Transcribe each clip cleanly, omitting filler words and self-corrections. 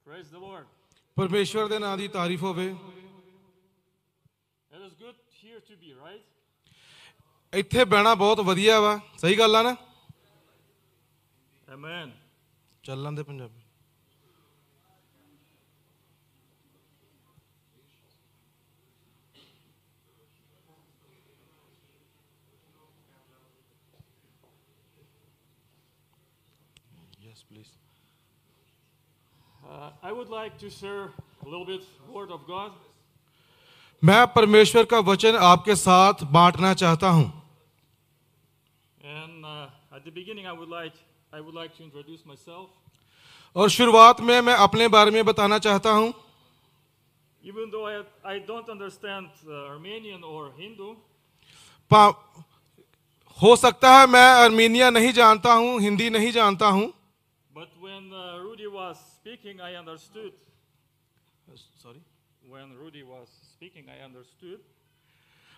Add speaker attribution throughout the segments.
Speaker 1: Praise the Lord.
Speaker 2: परमेश्वर दे नाम दी तारीफ होवे।
Speaker 1: It is good here to be, right?
Speaker 2: ਇੱਥੇ ਬਹਿਣਾ ਬਹੁਤ ਵਧੀਆ ਵਾ, ਸਹੀ ਗੱਲ ਆ ਨਾ?
Speaker 1: Amen.
Speaker 2: ਚੱਲਣ ਦੇ Punjabi. Yes, please.
Speaker 1: I would like to share a little bit Word of God.
Speaker 2: मैं परमेश्वर का वचन आपके साथ बांटना चाहता हूँ।
Speaker 1: And at the beginning, I would like to introduce myself.
Speaker 2: और शुरुआत में मैं अपने बारे में बताना चाहता हूँ।
Speaker 1: Even though I don't understand Armenian or Hindu,
Speaker 2: हो सकता है मैं अर्मीनिया नहीं जानता हूँ, हिंदी नहीं जानता हूँ।
Speaker 1: but when Rudy was speaking, I understood.
Speaker 2: Sorry.
Speaker 1: When Rudy was speaking, I understood.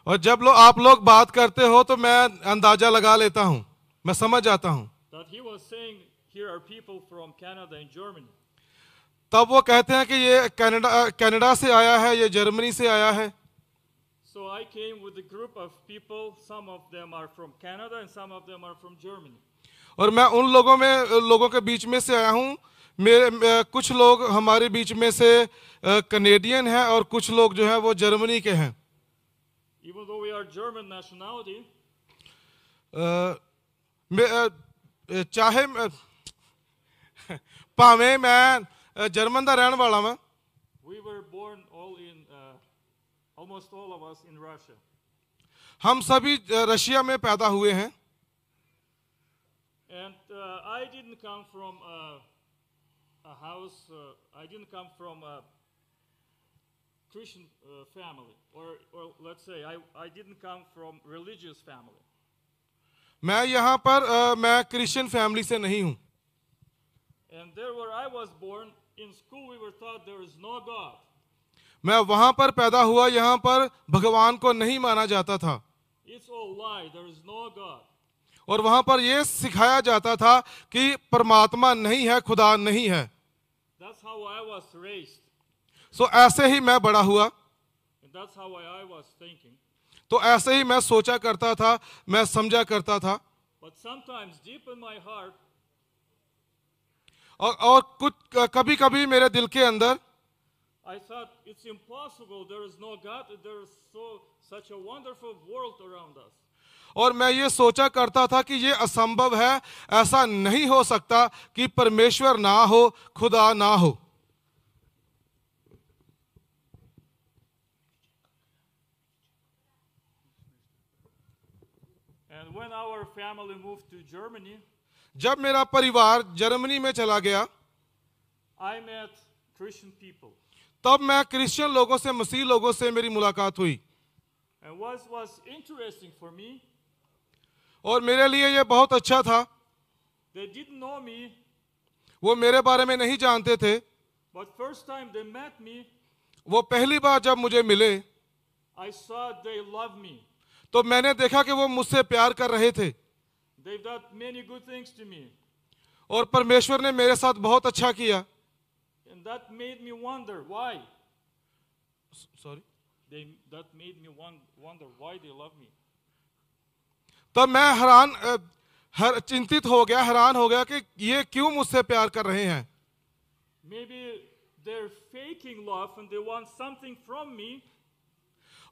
Speaker 2: और जब आप लोग बात करते हो तो मैं अंदाजा लगा लेता हूँ, मैं समझ जाता हूँ।
Speaker 1: That he was saying, here are people from Canada and Germany.
Speaker 2: तब वो कहते हैं कि ये कनाडा से आया है, ये जर्मनी से आया है।
Speaker 1: So I came with a group of people. Some of them are from Canada and some of them are from Germany.
Speaker 2: और मैं उन लोगों के बीच में से आया हूँ। कुछ लोग हमारे बीच में से कनेडियन हैं और कुछ लोग जो हैं वो जर्मनी के हैं।
Speaker 1: Even though we are German nationality,
Speaker 2: चाहे भावें मैं जर्मन दा रहने वाला मैं,
Speaker 1: we were born almost all of us in Russia.
Speaker 2: हम सभी रशिया में पैदा हुए हैं।
Speaker 1: And I didn't come from a house, I didn't come from a Christian family, or let's say I didn't come from religious family.
Speaker 2: मैं यहाँ पर मैं क्रिश्चियन फैमिली से नहीं हूँ।
Speaker 1: And there where I was born, in school we were taught there is no God.
Speaker 2: मैं वहाँ पर पैदा हुआ, यहाँ पर भगवान को नहीं माना जाता था।
Speaker 1: It's all lie, there is no God.
Speaker 2: और वहाँ पर ये सिखाया जाता था कि परमात्मा नहीं है, खुदा नहीं है।
Speaker 1: That's how I was raised.
Speaker 2: सो ऐसे ही मैं बड़ा हुआ।
Speaker 1: And that's how I was thinking.
Speaker 2: तो ऐसे ही मैं सोचा करता था, मैं समझा करता था।
Speaker 1: But sometimes deep in my heart,
Speaker 2: और कुछ कभी कभी मेरे दिल के अंदर
Speaker 1: I thought it's impossible, there is no God, there is such a wonderful world around us.
Speaker 2: और मैं ये सोचा करता था कि ये असंभव है, ऐसा नहीं हो सकता कि परमेश्वर ना हो, खुदा ना हो।
Speaker 1: And when our family moved to Germany,
Speaker 2: जब मेरा परिवार जर्मनी में चला गया,
Speaker 1: I met Christian people.
Speaker 2: तब मैं क्रिश्चियन लोगों से, मसीह लोगों से मेरी मुलाकात हुई।
Speaker 1: And what was interesting for me,
Speaker 2: और मेरे लिए ये बहुत अच्छा था।
Speaker 1: they didn't know me,
Speaker 2: वो मेरे बारे में नहीं जानते थे।
Speaker 1: but first time they met me,
Speaker 2: वो पहली बार जब मुझे मिले
Speaker 1: I saw they love me.
Speaker 2: तो मैंने देखा कि वो मुझसे प्यार कर रहे थे।
Speaker 1: They've done many good things to me.
Speaker 2: और परमेश्वर ने मेरे साथ बहुत अच्छा किया।
Speaker 1: And that made me wonder why.
Speaker 2: Sorry?
Speaker 1: That made me wonder why they love me.
Speaker 2: तब मैं चिंतित हो गया, हैरान हो गया कि ये क्यों मुझसे प्यार कर रहे हैं।
Speaker 1: Maybe they're faking love and they want something from me.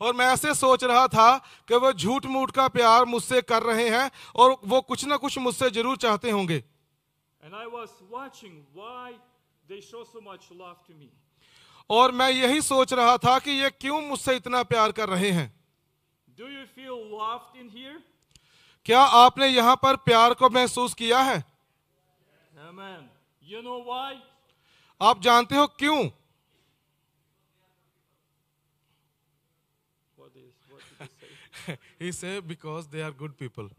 Speaker 2: और मैं ऐसे सोच रहा था कि वो झूठ मूठ का प्यार मुझसे कर रहे हैं और वो कुछ ना कुछ मुझसे जरूर चाहते होंगे।
Speaker 1: And I was watching why they show so much love to me.
Speaker 2: और मैं यही सोच रहा था कि ये क्यों मुझसे इतना प्यार कर रहे हैं।
Speaker 1: Do you feel loved in here?
Speaker 2: क्या आपने यहाँ पर प्यार को महसूस किया है?
Speaker 1: Amen. You know why?
Speaker 2: आप जानते हो क्यों?
Speaker 1: What did he say?
Speaker 2: He said because they are good people.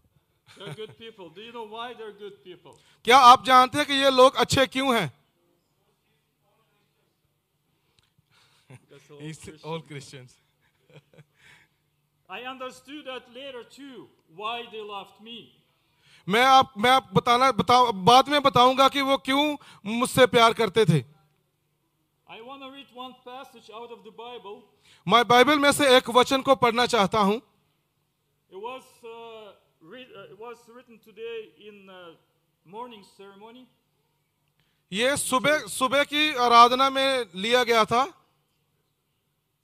Speaker 1: They're good people. Do you know why they're good people?
Speaker 2: क्या आप जानते हैं कि ये लोग अच्छे क्यों हैं?
Speaker 1: That's
Speaker 2: all Christians.
Speaker 1: I understood that later too, why they loved me.
Speaker 2: मैं बाद में बताऊंगा कि वो क्यों मुझसे प्यार करते थे।
Speaker 1: I want to read one passage out of the Bible.
Speaker 2: मैं बाइबल में से एक वचन को पढ़ना चाहता हूं।
Speaker 1: It was written today in morning ceremony.
Speaker 2: ये सुबह की आराधना में लिया गया था।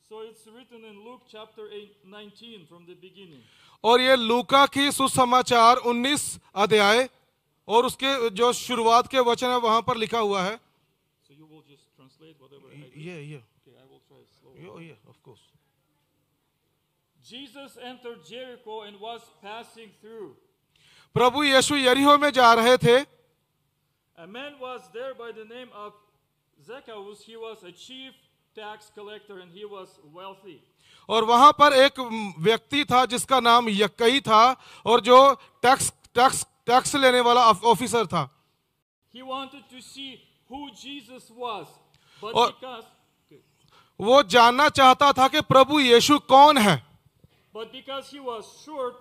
Speaker 1: So it's written in Luke chapter 19 from the beginning.
Speaker 2: और ये लूका की सुसमाचार 19 अध्याय और उसके जो शुरुआत के वचन है वहां पर लिखा हुआ है।
Speaker 1: So you will just translate whatever I do.
Speaker 2: Yeah.
Speaker 1: Okay, I will try slowly.
Speaker 2: Yeah, of course.
Speaker 1: Jesus entered Jericho and was passing through.
Speaker 2: प्रभु यीशु यरीहो में जा रहे थे।
Speaker 1: A man was there by the name of Zacchaeus. He was a chief tax collector and he was wealthy.
Speaker 2: और वहां पर एक व्यक्ति था जिसका नाम यक्कई था और जो टैक्स लेने वाला ऑफिसर था।
Speaker 1: He wanted to see who Jesus was, but
Speaker 2: और
Speaker 1: because
Speaker 2: वो जानना चाहता था कि प्रभु यीशु कौन है।
Speaker 1: he was short,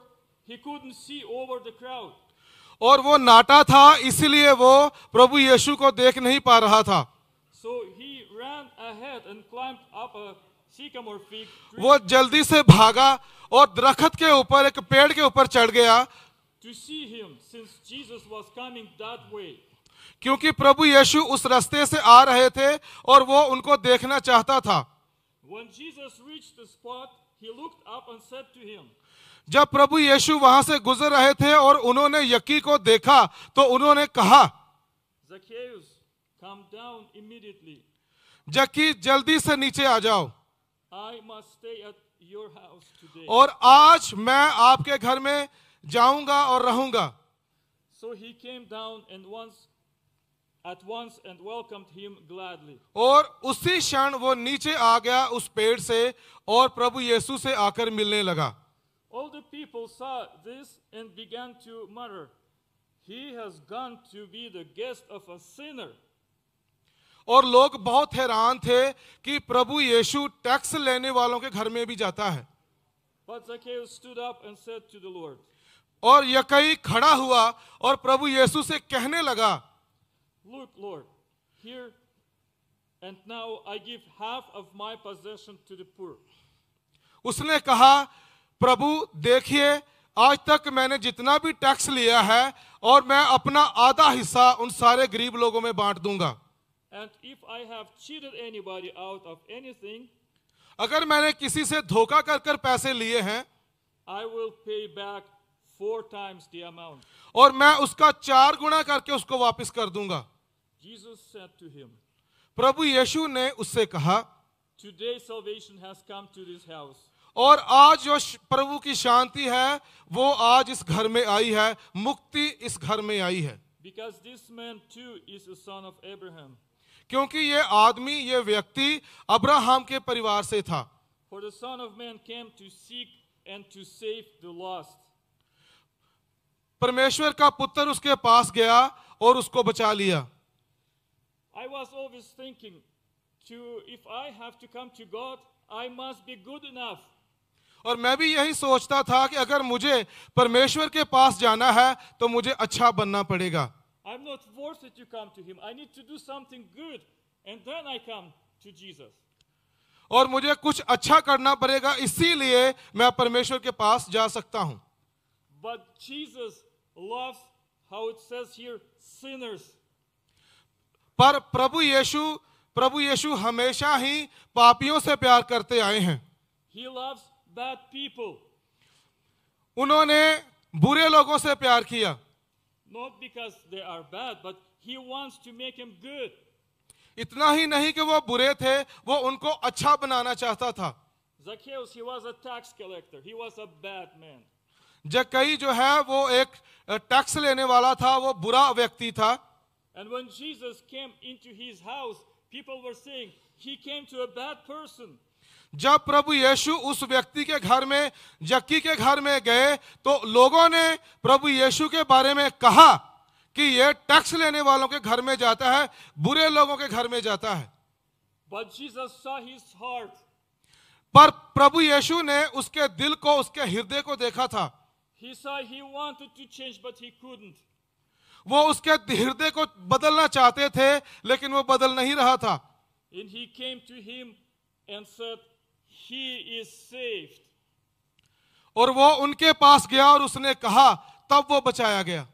Speaker 1: he couldn't see over the crowd.
Speaker 2: और वो नाटा था इसलिए वो प्रभु यीशु को देख नहीं पा रहा था।
Speaker 1: So he ran ahead and climbed up a sycamore fig tree
Speaker 2: वो जल्दी से भागा और दरख्त के ऊपर एक पेड़ के ऊपर चढ़ गया
Speaker 1: to see him, since Jesus was coming that way.
Speaker 2: क्योंकि प्रभु यीशु उस रास्ते से आ रहे थे और वो उनको देखना चाहता था।
Speaker 1: When Jesus reached the spot, he looked up and said to him,
Speaker 2: जब प्रभु यीशु वहां से गुजर रहे थे और उन्होंने यक्की को देखा तो उन्होंने कहा,
Speaker 1: Zacchaeus, come down immediately.
Speaker 2: Jockey जल्दी से नीचे आ जाओ
Speaker 1: I must stay at your house today.
Speaker 2: और आज मैं आपके घर में जाऊंगा और रहूंगा।
Speaker 1: So he came down and at once and welcomed him gladly.
Speaker 2: और उसी क्षण वो नीचे आ गया उस पेड़ से और प्रभु यीशु से आकर मिलने लगा।
Speaker 1: All the people saw this and began to mutter, he has gone to be the guest of a sinner.
Speaker 2: और लोग बहुत हैरान थे कि प्रभु यीशु टैक्स लेने वालों के घर में भी जाता है।
Speaker 1: But Zacchaeus stood up and said to the Lord,
Speaker 2: और यक्कई खड़ा हुआ और प्रभु यीशु से कहने लगा,
Speaker 1: Look, Lord, here and now I give half of my possession to the poor.
Speaker 2: उसने कहा, प्रभु देखिए आज तक मैंने जितना भी टैक्स लिया है और मैं अपना आधा हिस्सा उन सारे गरीब लोगों में बांट दूंगा।
Speaker 1: And if I have cheated anybody out of anything,
Speaker 2: अगर मैंने किसी से धोखा कर कर पैसे लिए हैं
Speaker 1: I will pay back 4 times the amount.
Speaker 2: और मैं उसका 4 गुना करके उसको वापस कर दूंगा।
Speaker 1: Jesus said to him,
Speaker 2: प्रभु यीशु ने उससे कहा,
Speaker 1: Today salvation has come to this house.
Speaker 2: और आज जो प्रभु की शांति है वो आज इस घर में आई है, मुक्ति इस घर में आई है।
Speaker 1: Because this man too is a son of Abraham.
Speaker 2: क्योंकि ये आदमी ये व्यक्ति अब्राहम के परिवार से था।
Speaker 1: For the Son of Man came to seek and to save the lost.
Speaker 2: परमेश्वर का पुत्र उसके पास गया और उसको बचा लिया।
Speaker 1: I was always thinking, if I have to come to God, I must be good enough.
Speaker 2: और मैं भी यही सोचता था कि अगर मुझे परमेश्वर के पास जाना है तो मुझे अच्छा बनना पड़ेगा।
Speaker 1: I'm not forced to come to him. I need to do something good and then I come to Jesus.
Speaker 2: और मुझे कुछ अच्छा करना पड़ेगा इसीलिए मैं परमेश्वर के पास जा सकता हूं।
Speaker 1: But Jesus loves, how it says here, sinners.
Speaker 2: पर प्रभु यीशु हमेशा ही पापियों से प्यार करते आए हैं।
Speaker 1: He loves bad people.
Speaker 2: उन्होंने बुरे लोगों से प्यार किया।
Speaker 1: Not because they are bad, but he wants to make them good.
Speaker 2: इतना ही नहीं कि वो बुरे थे, वो उनको अच्छा बनाना चाहता था।
Speaker 1: Zacchaeus, he was a tax collector. He was a bad man.
Speaker 2: जक्कई जो है वो एक टैक्स लेने वाला था, वो बुरा व्यक्ति था।
Speaker 1: And when Jesus came into his house, people were saying, he came to a bad person.
Speaker 2: जब प्रभु यीशु उस व्यक्ति के घर में जक्की के घर में गए तो लोगों ने प्रभु यीशु के बारे में कहा कि ये टैक्स लेने वालों के घर में जाता है, बुरे लोगों के घर में जाता है।
Speaker 1: But Jesus saw his heart.
Speaker 2: पर प्रभु यीशु ने उसके दिल को, उसके हृदय को देखा था।
Speaker 1: He saw he wanted to change, but he couldn't.
Speaker 2: वो उसके हृदय को बदलना चाहते थे लेकिन वो बदल नहीं रहा था।
Speaker 1: And he came to him and said, he is saved.
Speaker 2: और वो उनके पास गया और उसने कहा, तब वो बचाया गया।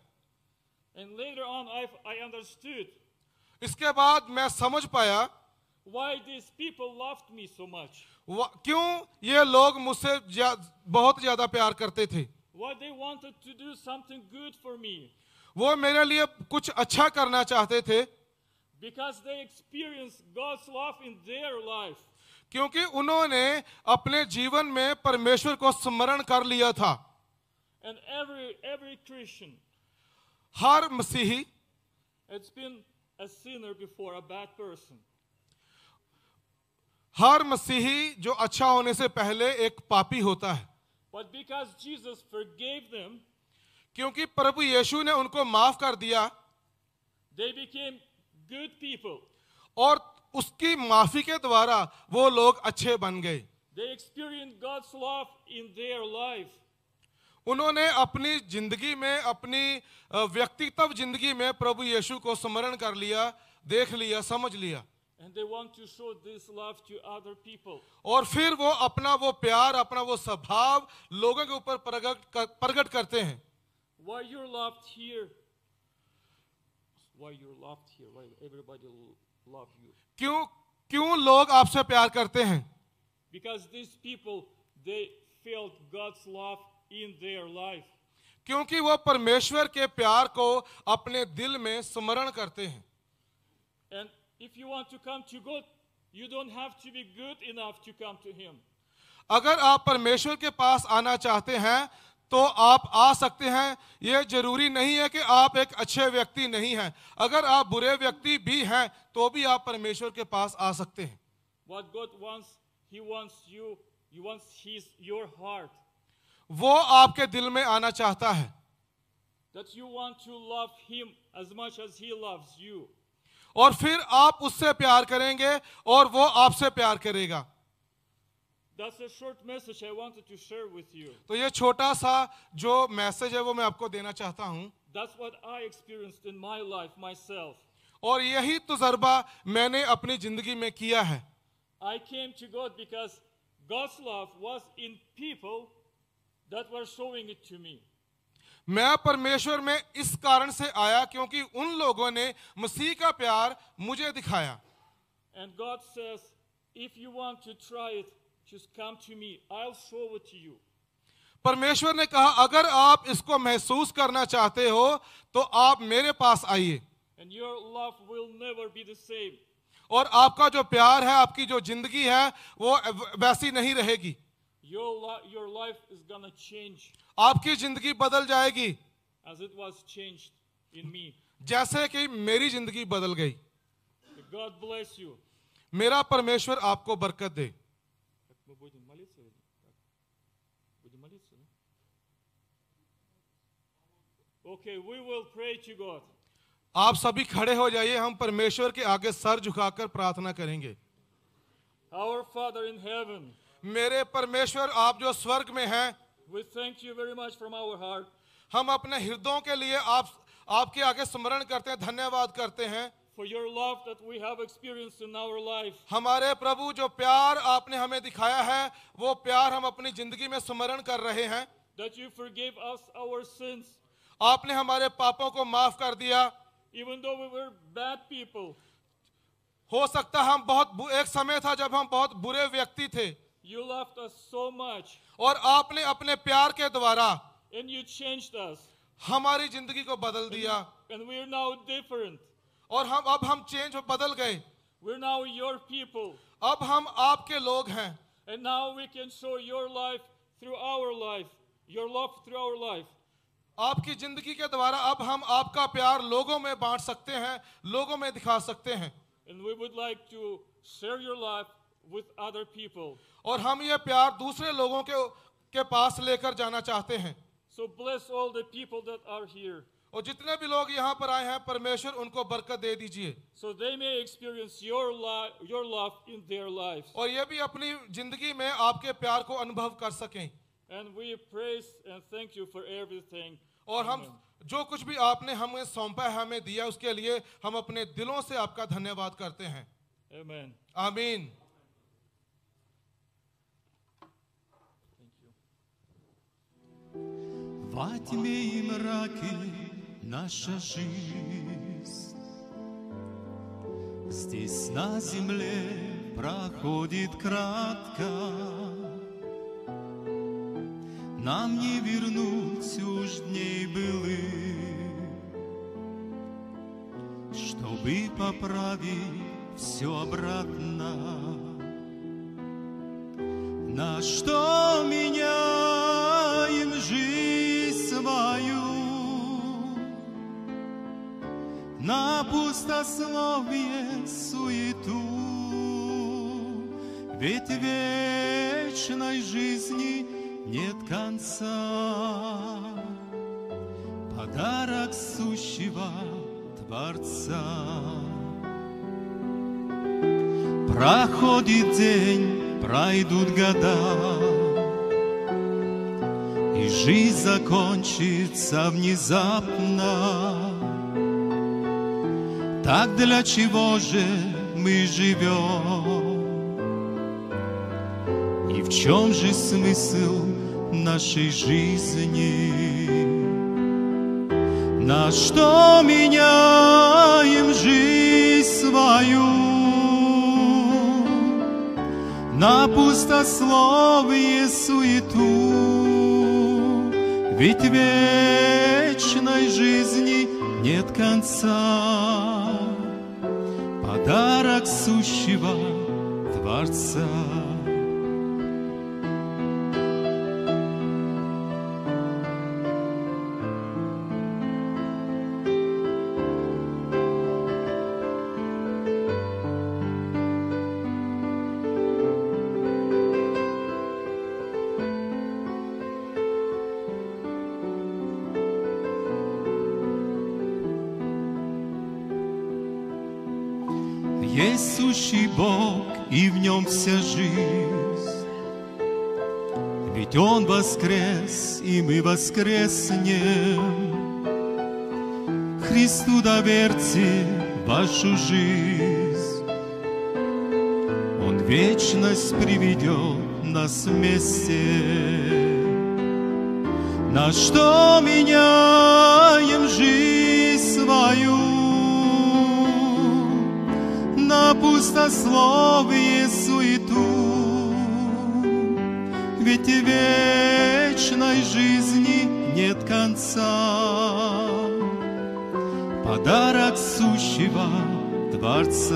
Speaker 1: And later on, I understood
Speaker 2: इसके बाद मैं समझ पाया
Speaker 1: why these people loved me so much.
Speaker 2: क्यों ये लोग मुझसे बहुत ज्यादा प्यार करते थे।
Speaker 1: Why they wanted to do something good for me.
Speaker 2: वो मेरे लिए कुछ अच्छा करना चाहते थे।
Speaker 1: Because they experienced God's love in their life.
Speaker 2: क्योंकि उन्होंने अपने जीवन में परमेश्वर को स्मरण कर लिया था।
Speaker 1: And every Christian,
Speaker 2: हर मसीही,
Speaker 1: it's been a sinner before, a bad person.
Speaker 2: हर मसीही जो अच्छा होने से पहले एक पापी होता है।
Speaker 1: But because Jesus forgave them,
Speaker 2: क्योंकि प्रभु यीशु ने उनको माफ कर दिया,
Speaker 1: they became good people.
Speaker 2: और उसकी माफी के द्वारा वो लोग अच्छे बन गए।
Speaker 1: They experienced God's love in their life.
Speaker 2: उन्होंने अपनी जिंदगी में, अपनी व्यक्तिगत जिंदगी में प्रभु यीशु को स्मरण कर लिया, देख लिया, समझ लिया।
Speaker 1: And they want to show this love to other people.
Speaker 2: और फिर वो अपना वो प्यार, अपना वो स्वभाव लोगों के ऊपर प्रकट करते हैं।
Speaker 1: Why you're loved here? Why you're loved here? Why everybody love you?
Speaker 2: क्यों लोग आपसे प्यार करते हैं?
Speaker 1: Because these people, they felt God's love in their life.
Speaker 2: क्योंकि वो परमेश्वर के प्यार को अपने दिल में स्मरण करते हैं।
Speaker 1: And if you want to come to God, you don't have to be good enough to come to Him.
Speaker 2: अगर आप परमेश्वर के पास आना चाहते हैं तो आप आ सकते हैं। ये जरूरी नहीं है कि आप एक अच्छे व्यक्ति नहीं हैं। अगर आप बुरे व्यक्ति भी हैं तो भी आप परमेश्वर के पास आ सकते हैं।
Speaker 1: What God wants, He wants you. He wants your heart.
Speaker 2: वो आपके दिल में आना चाहता है।
Speaker 1: That you want to love Him as much as He loves you.
Speaker 2: और फिर आप उससे प्यार करेंगे और वो आपसे प्यार करेगा।
Speaker 1: That's a short message I wanted to share with you.
Speaker 2: तो ये छोटा सा जो मैसेज है वो मैं आपको देना चाहता हूँ।
Speaker 1: That's what I experienced in my life myself.
Speaker 2: और यही तजुर्बा मैंने अपनी जिंदगी में किया है।
Speaker 1: I came to God because God's love was in people that were showing it to me.
Speaker 2: मैं परमेश्वर में इस कारण से आया क्योंकि उन लोगों ने मसीह का प्यार मुझे दिखाया।
Speaker 1: And God says, if you want to try it, just come to me. I'll show it to you.
Speaker 2: परमेश्वर ने कहा, अगर आप इसको महसूस करना चाहते हो तो आप मेरे पास आइए।
Speaker 1: And your love will never be the same.
Speaker 2: और आपका जो प्यार है, आपकी जो जिंदगी है वो वैसी नहीं रहेगी।
Speaker 1: Your life is gonna change.
Speaker 2: आपकी जिंदगी बदल जाएगी।
Speaker 1: As it was changed in me.
Speaker 2: जैसे कि मेरी जिंदगी बदल गई।
Speaker 1: God bless you.
Speaker 2: मेरा परमेश्वर आपको बरकत दे।
Speaker 1: Okay, we will pray to God.
Speaker 2: आप सभी खड़े हो जाइए, हम परमेश्वर के आगे सर झुकाकर प्रार्थना करेंगे।
Speaker 1: Our Father in heaven,
Speaker 2: मेरे परमेश्वर, आप जो स्वर्ग में हैं,
Speaker 1: we thank you very much from our heart.
Speaker 2: हम अपने हृदयों के लिए आपके आगे स्मरण करते हैं, धन्यवाद करते हैं।
Speaker 1: For your love that we have experienced in our life.
Speaker 2: हमारे प्रभु, जो प्यार आपने हमें दिखाया है वो प्यार हम अपनी जिंदगी में स्मरण कर रहे हैं।
Speaker 1: That you forgave us our sins.
Speaker 2: आपने हमारे पापों को माफ कर दिया।
Speaker 1: Even though we were bad people.
Speaker 2: हो सकता हम एक समय था जब हम बहुत बुरे व्यक्ति थे।
Speaker 1: You loved us so much.
Speaker 2: और आपने अपने प्यार के द्वारा
Speaker 1: And you changed us.
Speaker 2: हमारी जिंदगी को बदल दिया।
Speaker 1: And we are now different.
Speaker 2: और अब हम चेंज बदल गए।
Speaker 1: We're now your people.
Speaker 2: अब हम आपके लोग हैं।
Speaker 1: And now we can show your life through our life. Your love through our life.
Speaker 2: आपकी जिंदगी के द्वारा अब हम आपका प्यार लोगों में बांट सकते हैं, लोगों में दिखा सकते हैं।
Speaker 1: And we would like to share your life with other people.
Speaker 2: और हम ये प्यार दूसरे लोगों के पास लेकर जाना चाहते हैं।
Speaker 1: So bless all the people that are here.
Speaker 2: और जितने भी लोग यहाँ पर आए हैं, परमेश्वर उनको बरकत दे दीजिए।
Speaker 1: So they may experience your love in their lives.
Speaker 2: और ये भी अपनी जिंदगी में आपके प्यार को अनुभव कर सकें।
Speaker 1: And we praise and thank you for everything.
Speaker 2: और हम जो कुछ भी आपने हमें सौंपा है, हमें दिया, उसके लिए हम अपने दिलों से आपका धन्यवाद करते हैं।
Speaker 1: Amen.
Speaker 2: आमीन।
Speaker 3: Во тьме и мраке наша жизнь здесь на земле проходит кратко. Нам не вернуть уж дней былых, чтобы поправить все обратно. На что меняем жизнь свою? На пустословие, суету. Ведь вечной жизни нет конца. Подарок сущего Творца. Проходит день, пройдут года, и жизнь закончится внезапно. Так для чего же мы живем? И в чем же смысл нашей жизни? На что меняем жизнь свою? На пустословие, суету. Ведь вечной жизни нет конца. Подарок сущего Творца. Есть сущий Бог, и в нем вся жизнь. Ведь Он воскрес, и мы воскреснем. Христу доверьте вашу жизнь. Он в вечность приведет нас вместе. На что меняем жизнь свою? На пустословие, суету. Ведь вечной жизни нет конца. Подарок сущего Творца.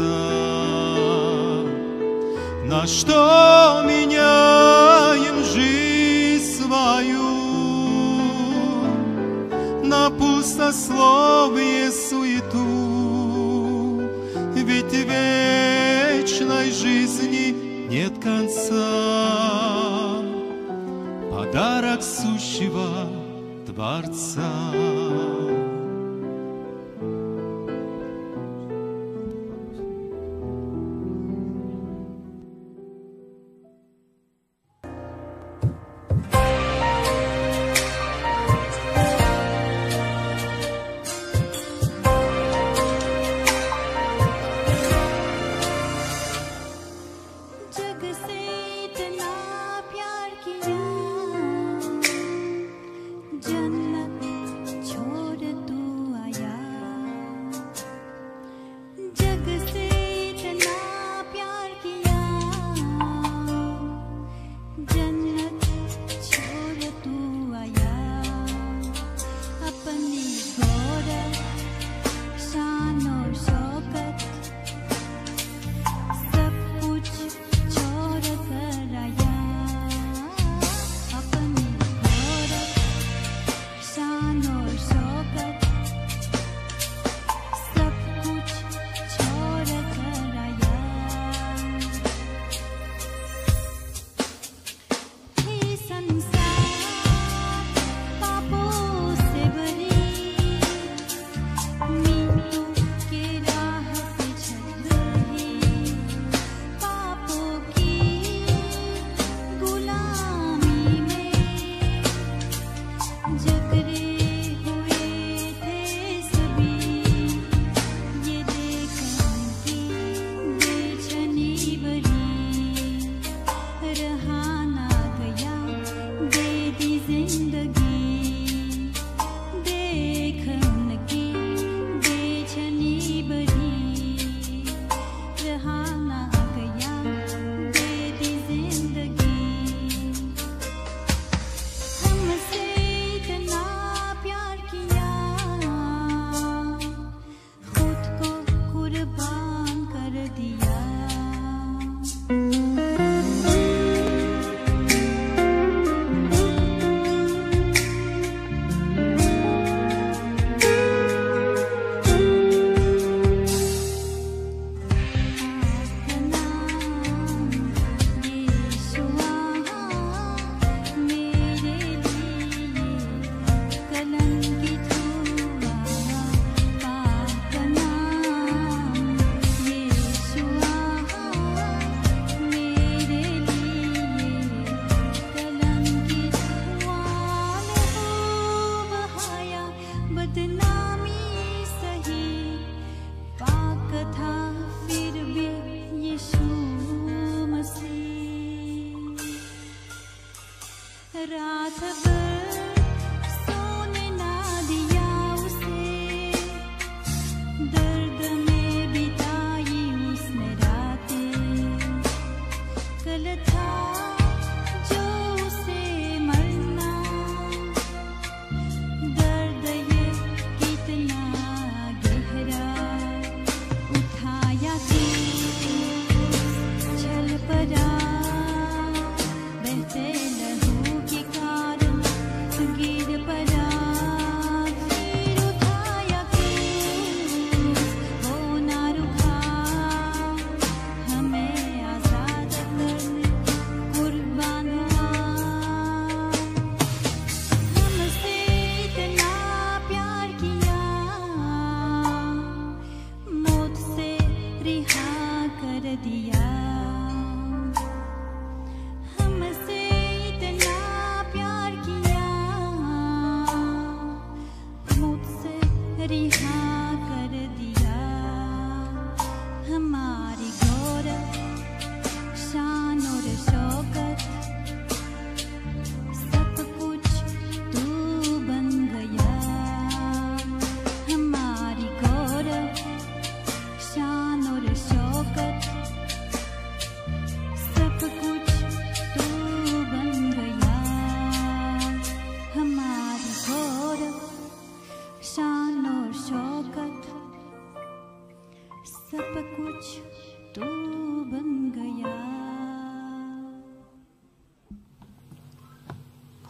Speaker 3: На что меняем жизнь свою? На пустословие, суету. Ведь вечной жизни нет конца. Подарок сущего Творца.
Speaker 4: जन्नत छोड़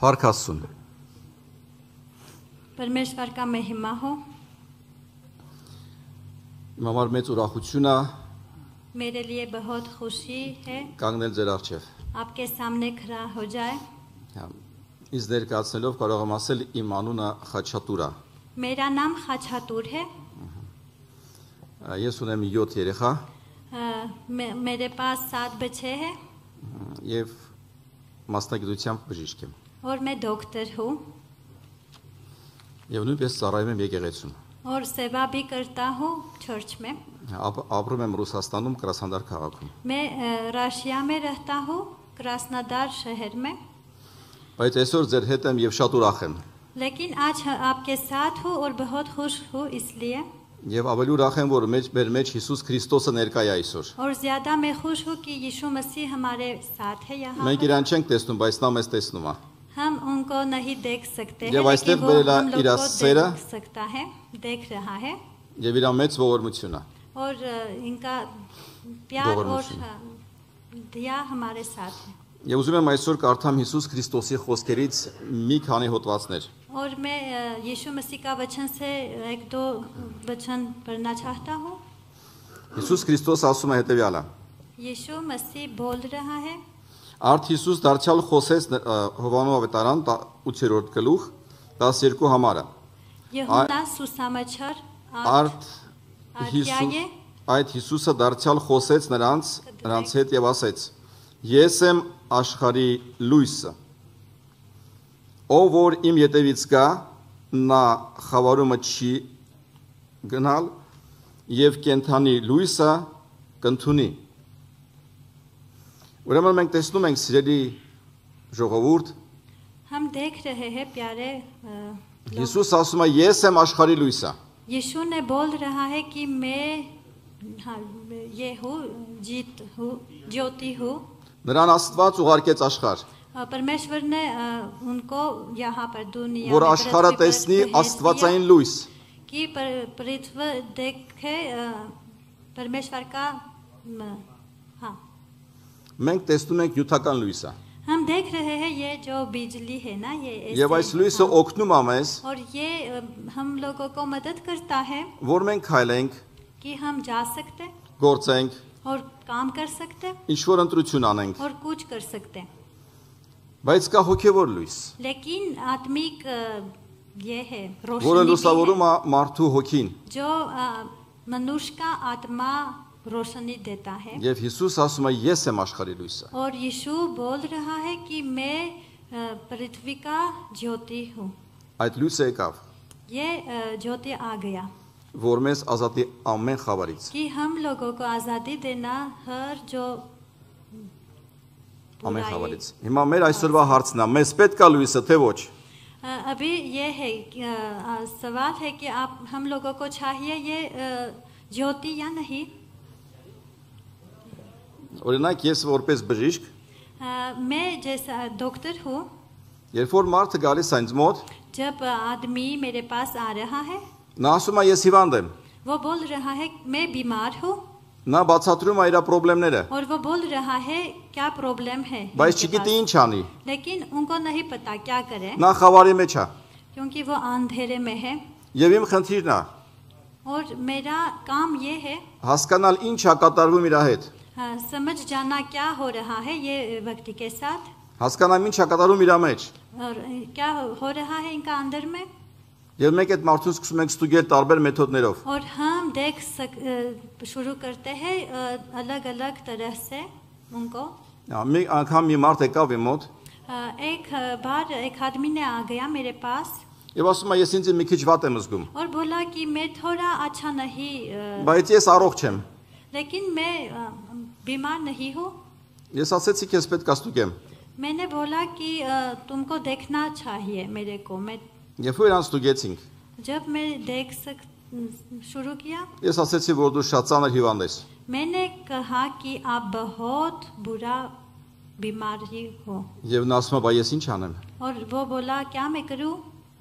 Speaker 4: Փառք Աստծուն։
Speaker 5: परमेश्वर का महिमा हो।
Speaker 4: Իմ համար մեծ ուրախություն է
Speaker 5: मेरे लिए बहुत खुशी है
Speaker 4: կանգնել ձեր առջև։
Speaker 5: आपके सामने खड़ा हो जाए।
Speaker 4: Ինձ ներկայացնելով կարող եմ ասել իմ անունը Խաչատուր է։
Speaker 5: मेरा नाम खाचातुर है।
Speaker 4: Ես ունեմ 7 երեխա
Speaker 5: मेरे पास 7 बच्चे हैं
Speaker 4: եւ մասնագիտությամբ բժիշկ եմ։
Speaker 5: और मैं डॉक्टर हूँ
Speaker 4: Եվ նույնպես ծառայում եմ եկեղեցում։
Speaker 5: और सेवा भी करता हूँ चर्च में।
Speaker 4: Ապրում եմ Ռուսաստանում Կրասնոդար քաղաքում։
Speaker 5: मैं रशिया में रहता हूँ क्रास्नोदार शहर में।
Speaker 4: Բայց այսօր ձեր հետ եմ եւ շատ ուրախ եմ։
Speaker 5: लेकिन आज आपके साथ हूँ और बहुत खुश हूँ इसलिए।
Speaker 4: Եվ ավելի ուրախ եմ, որ մեր մեջ Հիսուս Քրիստոսը ներկա է այսօր։
Speaker 5: और ज्यादा मैं खुश हूँ कि यीशु मसीह हमारे साथ है यहाँ
Speaker 4: Մենք իրան չենք տեսնում, բայց նա մեզ տեսնում է։
Speaker 5: हम उनको नहीं देख सकते हैं
Speaker 4: जब
Speaker 5: लेकिन
Speaker 4: այստեղ
Speaker 5: वो
Speaker 4: բերել է
Speaker 5: हम लोग
Speaker 4: իր
Speaker 5: को
Speaker 4: սերը,
Speaker 5: देख सकता है, देख रहा है
Speaker 4: Եվ իր մեծ ողորմություն է։
Speaker 5: और इनका प्यार और
Speaker 4: ողորմություն։
Speaker 5: दया हमारे साथ है।
Speaker 4: Եվ ուզում եմ այսօր կարդամ Հիսուս Քրիստոսի խոսքերից մի քանի հոդվածներ։
Speaker 5: और मैं यीशु मसीह का वचन से 1-2 वचन पढ़ना चाहता हूँ।
Speaker 4: Հիսուս Քրիստոս ասում է հետևյալը.
Speaker 5: यीशु मसीह बोल रहा है।
Speaker 4: Արդ Հիսուս դարձյալ խոսեց Հովանու ավետարան 8-րդ գլուխ 12 համարը։
Speaker 5: यूहन्ना सुसमाचार
Speaker 4: Արդ Հիսուս այդ Հիսուսը դարձյալ խոսեց նրանց հետ եւ ասեց. Ես եմ աշխարհի լույսը։ Ով որ իմ ետևից գա, նա խավարումը չի գնալ եւ կենթանի լույսը կընդունի։ Ուրեմն մենք տեսնում ենք սիրելի ժողովուրդ,
Speaker 5: हम देख रहे हैं प्यारे
Speaker 4: Հիսուս ասում է ես եմ աշխարհի լույսը։
Speaker 5: यीशु ने बोल रहा है कि मैं ये हूँ जीत हूँ ज्योति हूँ।
Speaker 4: Նրան Աստված ուղարկեց աշխարհ,
Speaker 5: परमेश्वर ने उनको यहाँ पर दुनिया
Speaker 4: որ
Speaker 5: में
Speaker 4: աշխարհը
Speaker 5: पृथ्वी पर
Speaker 4: տեսնի
Speaker 5: भेज दिया
Speaker 4: Աստվածային լույս։
Speaker 5: कि पृथ्वी देखे परमेश्वर का हाँ,
Speaker 4: Մենք տեսնում ենք նյութական լույսը։
Speaker 5: हम देख रहे हैं ये जो बिजली है ना, ये
Speaker 4: Եվ այս լույսը
Speaker 5: हाँ,
Speaker 4: օգնում է մեզ,
Speaker 5: और ये हम लोगों को मदद करता है
Speaker 4: որ մենք քայլենք,
Speaker 5: कि हम जा सकते
Speaker 4: գործենք,
Speaker 5: और काम कर सकते
Speaker 4: ինչ որ ընտրություն անենք,
Speaker 5: और कुछ कर सकते।
Speaker 4: բայց կա հոգևոր լույս,
Speaker 5: लेकिन आत्मिक ये है
Speaker 4: որը
Speaker 5: रोशनी भी
Speaker 4: լուսավորում
Speaker 5: है,
Speaker 4: է մարդու हոգին։
Speaker 5: जो मनुष्य का आत्मा रोशनी देता है।
Speaker 4: Եվ Հիսուս ասում է ես եմ աշխարհի լույսը։
Speaker 5: और यीशु बोल रहा है कि मैं पृथ्वी का ज्योति हूँ।
Speaker 4: Այդ լույսը եկավ,
Speaker 5: ये ज्योति आ गया
Speaker 4: որ մեզ ազատի ամեն խավարից։
Speaker 5: कि हम लोगों को आज़ादी देना हर जो
Speaker 4: Ամեն
Speaker 5: बुराई।
Speaker 4: խավարից։ Հիմա մեր այսօրվա հարցն է, մեզ պետք է լույսը թե ոչ։
Speaker 5: अभी ये है सवाल है कि आप हम लोगों को चाहिए ये ज्योति या नहीं।
Speaker 4: Օրինակ ես որպես բժիշկ,
Speaker 5: मैं जैसा डॉक्टर हूँ,
Speaker 4: երբ որ մարդը գալիս է ինձ մոտ,
Speaker 5: जब आदमी मेरे पास आ रहा है
Speaker 4: նա ասում է ես հիվանդ եմ,
Speaker 5: वो बोल रहा है मैं बीमार हूँ,
Speaker 4: նա բացատրում է իր խնդիրները,
Speaker 5: और वो बोल रहा है क्या प्रॉब्लम है
Speaker 4: բայց
Speaker 5: इनके
Speaker 4: չգիտի
Speaker 5: पास।
Speaker 4: ինչ անի,
Speaker 5: लेकिन उनको नहीं पता क्या करें,
Speaker 4: նա խավարի մեջ է։
Speaker 5: क्योंकि वो अंधेरे में है।
Speaker 4: Եվ իմ խնդիրն է
Speaker 5: और मेरा काम ये है
Speaker 4: հասկանալ ինչ է կատարվում իր հետ,
Speaker 5: समझ जाना क्या हो रहा है ये व्यक्ति के साथ,
Speaker 4: հասկանամ ինչ է կատարվում իր մեջ։
Speaker 5: और क्या हो रहा है इनका अंदर में।
Speaker 4: Եվ մենք այդ մարդուն սկսում ենք ստուգել տարբեր մեթոդներով։
Speaker 5: और हम शुरू करते हैं अलग अलग तरह से उनको।
Speaker 4: Մի անգամ մի մարդ եկավ իմ մոտ
Speaker 5: एक बार एक आदमी ने आ गया मेरे पास
Speaker 4: եւ ասում է ես ինձ մի քիչ վատ եմ զգում,
Speaker 5: और बोला कि मैं थोड़ा अच्छा नहीं,
Speaker 4: բայց ես առողջ եմ։
Speaker 5: लेकिन मैं बीमार नहीं हूँ।
Speaker 4: Ես ասեցի քեզ պետք է ստուգեմ։
Speaker 5: मैंने बोला कि तुमको देखना चाहिए मेरे को। मैं
Speaker 4: Երբ որ իրան ստուգեցինք,
Speaker 5: जब मैं शुरू किया,
Speaker 4: ես ասեցի որ դու շատ ծանր հիվանդ ես։
Speaker 5: मैंने कहा कि आप बहुत बुरा बीमारी हो।
Speaker 4: Եվ նա ասում է բա ես ինչ անեմ։
Speaker 5: और वो बोला क्या मैं करूँ।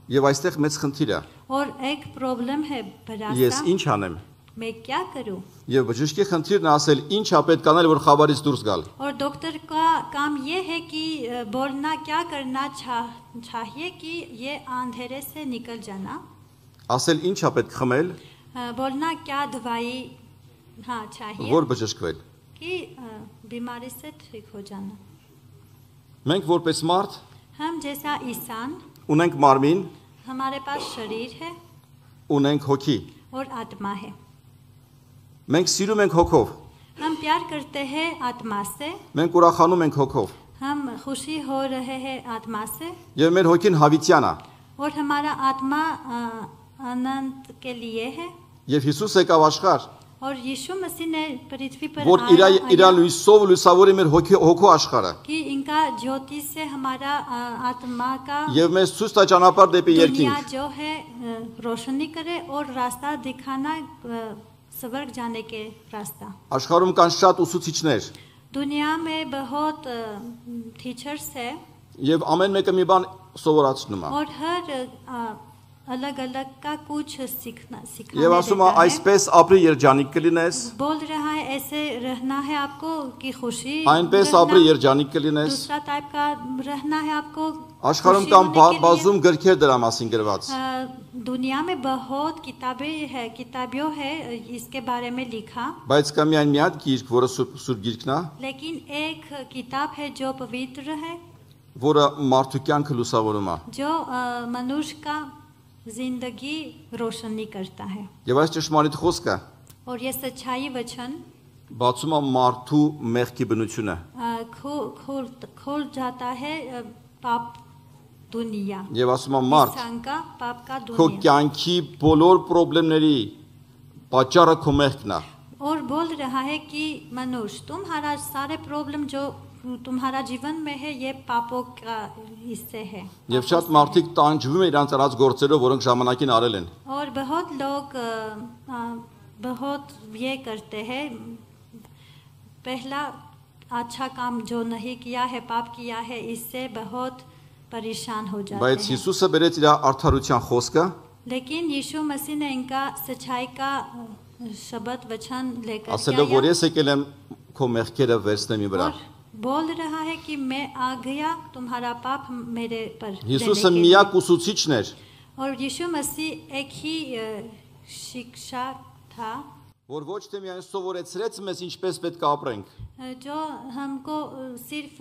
Speaker 4: Եվ այստեղ մեծ խնդիր է։
Speaker 5: और एक प्रॉब्लम है बड़ा
Speaker 4: Ես
Speaker 5: सा,
Speaker 4: ինչ անեմ։
Speaker 5: मैं क्या करूँ।
Speaker 4: Եվ բժշկի խնդիրն է ասել ինչ է պետք անել որ խավարից դուրս գալ։
Speaker 5: और डॉक्टर का काम ये है कि बोलना क्या करना चाहिए कि ये अंधेरे से निकल जाना।
Speaker 4: Ասել ինչ է պետք խմել,
Speaker 5: बोलना क्या दवाई हाँ चाहिए
Speaker 4: որ բժշկվել։
Speaker 5: कि बीमारी से ठीक हो जाना।
Speaker 4: Մենք որպես մարդ
Speaker 5: हम जैसा इंसान,
Speaker 4: ունենք մարմին,
Speaker 5: हमारे पास शरीर है
Speaker 4: ունենք հոգի։
Speaker 5: और आत्मा है।
Speaker 4: Մենք սիրում ենք հոգով,
Speaker 5: हम प्यार करते हैं आत्मा से,
Speaker 4: մենք ուրախանում ենք հոգով։
Speaker 5: हम खुशी हो रहे हैं आत्मा से,
Speaker 4: Եվ մեր հոգին հավիտյան է։
Speaker 5: और हमारा आत्मा अनंत के लिए है।
Speaker 4: Եվ Հիսուս եկավ աշխարհ,
Speaker 5: और यीशु मसीह ने पृथ्वी पर
Speaker 4: որ իր
Speaker 5: आया
Speaker 4: լույսով լուսավորի մեր հոգու աշխարհը։
Speaker 5: कि इनका ज्योति से हमारा आत्मा का
Speaker 4: Եվ մեզ ցույց տա ճանապարհ դեպի
Speaker 5: दुनिया
Speaker 4: երկինք։
Speaker 5: जो है रोशनी करे और रास्ता दिखाना, स्वर्ग जाने के रास्ता।
Speaker 4: Աշխարհում կան շատ ուսուցիչներ,
Speaker 5: दुनिया में बहुत टीचर्स है
Speaker 4: եւ ամեն մեկը մի բան սովորացնում է։
Speaker 5: और हर अलग अलग का कुछ सिखाने
Speaker 4: Եվ ասում է
Speaker 5: देता है।
Speaker 4: այսպես ապրի երջանիկ կլինես,
Speaker 5: बोल रहा है ऐसे रहना है आपको कि खुशी
Speaker 4: այնպես
Speaker 5: रहना,
Speaker 4: ապրի երջանիկ कलिնես։
Speaker 5: दूसरा टाइप का रहना है आपको
Speaker 4: Աշխարհում
Speaker 5: खुशी
Speaker 4: կան
Speaker 5: होने के लिए।
Speaker 4: բազում գրքեր դրա մասին գրված։
Speaker 5: दुनिया में बहुत किताबें है, किताबियों है इसके बारे में लिखा,
Speaker 4: Բայց կա միայն մի հատ գիրք, որը սուրբ գիրքն է,
Speaker 5: लेकिन एक किताब है जो पवित्र है,
Speaker 4: որը մարդու կյանքը լուսավորում է։
Speaker 5: जो मनुष्य का जिंदगी रोशनी करता है।
Speaker 4: Եվ այս ճշմարիտ խոսքը
Speaker 5: और ये सच्चाई वचन
Speaker 4: բացում է մարդու մեղքի բնությունը։
Speaker 5: खोल जाता है पाप दुनिया,
Speaker 4: Եվ ասում է մարդ,
Speaker 5: इंसान का पाप का
Speaker 4: քո
Speaker 5: दुनिया।
Speaker 4: կյանքի բոլոր խնդիրների պատճառը քո մեղքն է։
Speaker 5: और बोल रहा है कि मनुष्य तुम्हारा सारे प्रॉब्लम जो तुम्हारा जीवन में है ये पापों का हिस्से है।
Speaker 4: Եվ շատ մարդիկ տանջվում են իրանց արած գործերով, որոնք ժամանակին արել են։
Speaker 5: और बहुत लोग बहुत ये करते हैं, पहला अच्छा काम जो नहीं किया है, पाप किया है, इससे बहुत परेशान हो जाते
Speaker 4: Բայց
Speaker 5: हैं।
Speaker 4: Հիսուսը բերեց իր արդարության խոսքը,
Speaker 5: लेकिन यीशु मसीह ने इनका सच्चाई का शब्द वचन लेकर
Speaker 4: ասելով
Speaker 5: के
Speaker 4: որ
Speaker 5: आया
Speaker 4: ես եկել եմ քո մեղքերը վերցնեմ իմ վրա
Speaker 5: और बोल रहा है कि मैं आ गया तुम्हारा पाप मेरे पर
Speaker 4: Հիսուսը
Speaker 5: लेने के लिए।
Speaker 4: միակ ուսուցիչն էր
Speaker 5: और यीशु मसीह एक ही शिक्षा था
Speaker 4: որ ոչ թե միայն սովորեցրեց մեզ ինչպես պետք է ապրենք
Speaker 5: जो हमको सिर्फ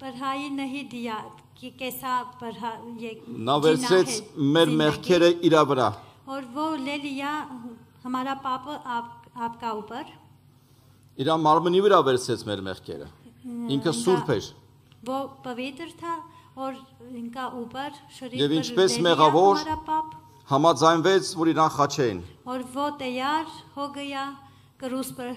Speaker 5: पढ़ाई नहीं दिया कि कैसा पढ़ा ये
Speaker 4: նա
Speaker 5: जीना
Speaker 4: վերցրեց
Speaker 5: है
Speaker 4: մեր
Speaker 5: जिंदगी।
Speaker 4: մեղքերը իր վրա
Speaker 5: और वो ले लिया हमारा पाप आपका ऊपर
Speaker 4: իր մարմնի վրա վերցրեց մեր մեղքերը ինքը սուրբ էր
Speaker 5: वो पवित्र था और इनका ऊपर शरीर
Speaker 4: Եվ
Speaker 5: पर
Speaker 4: ինչպես
Speaker 5: ले लिया
Speaker 4: մեղավոր
Speaker 5: हमारा पाप
Speaker 4: համաձայնվեց որ իրան խաչեն
Speaker 5: और वो तैयार हो गया क्रूस पर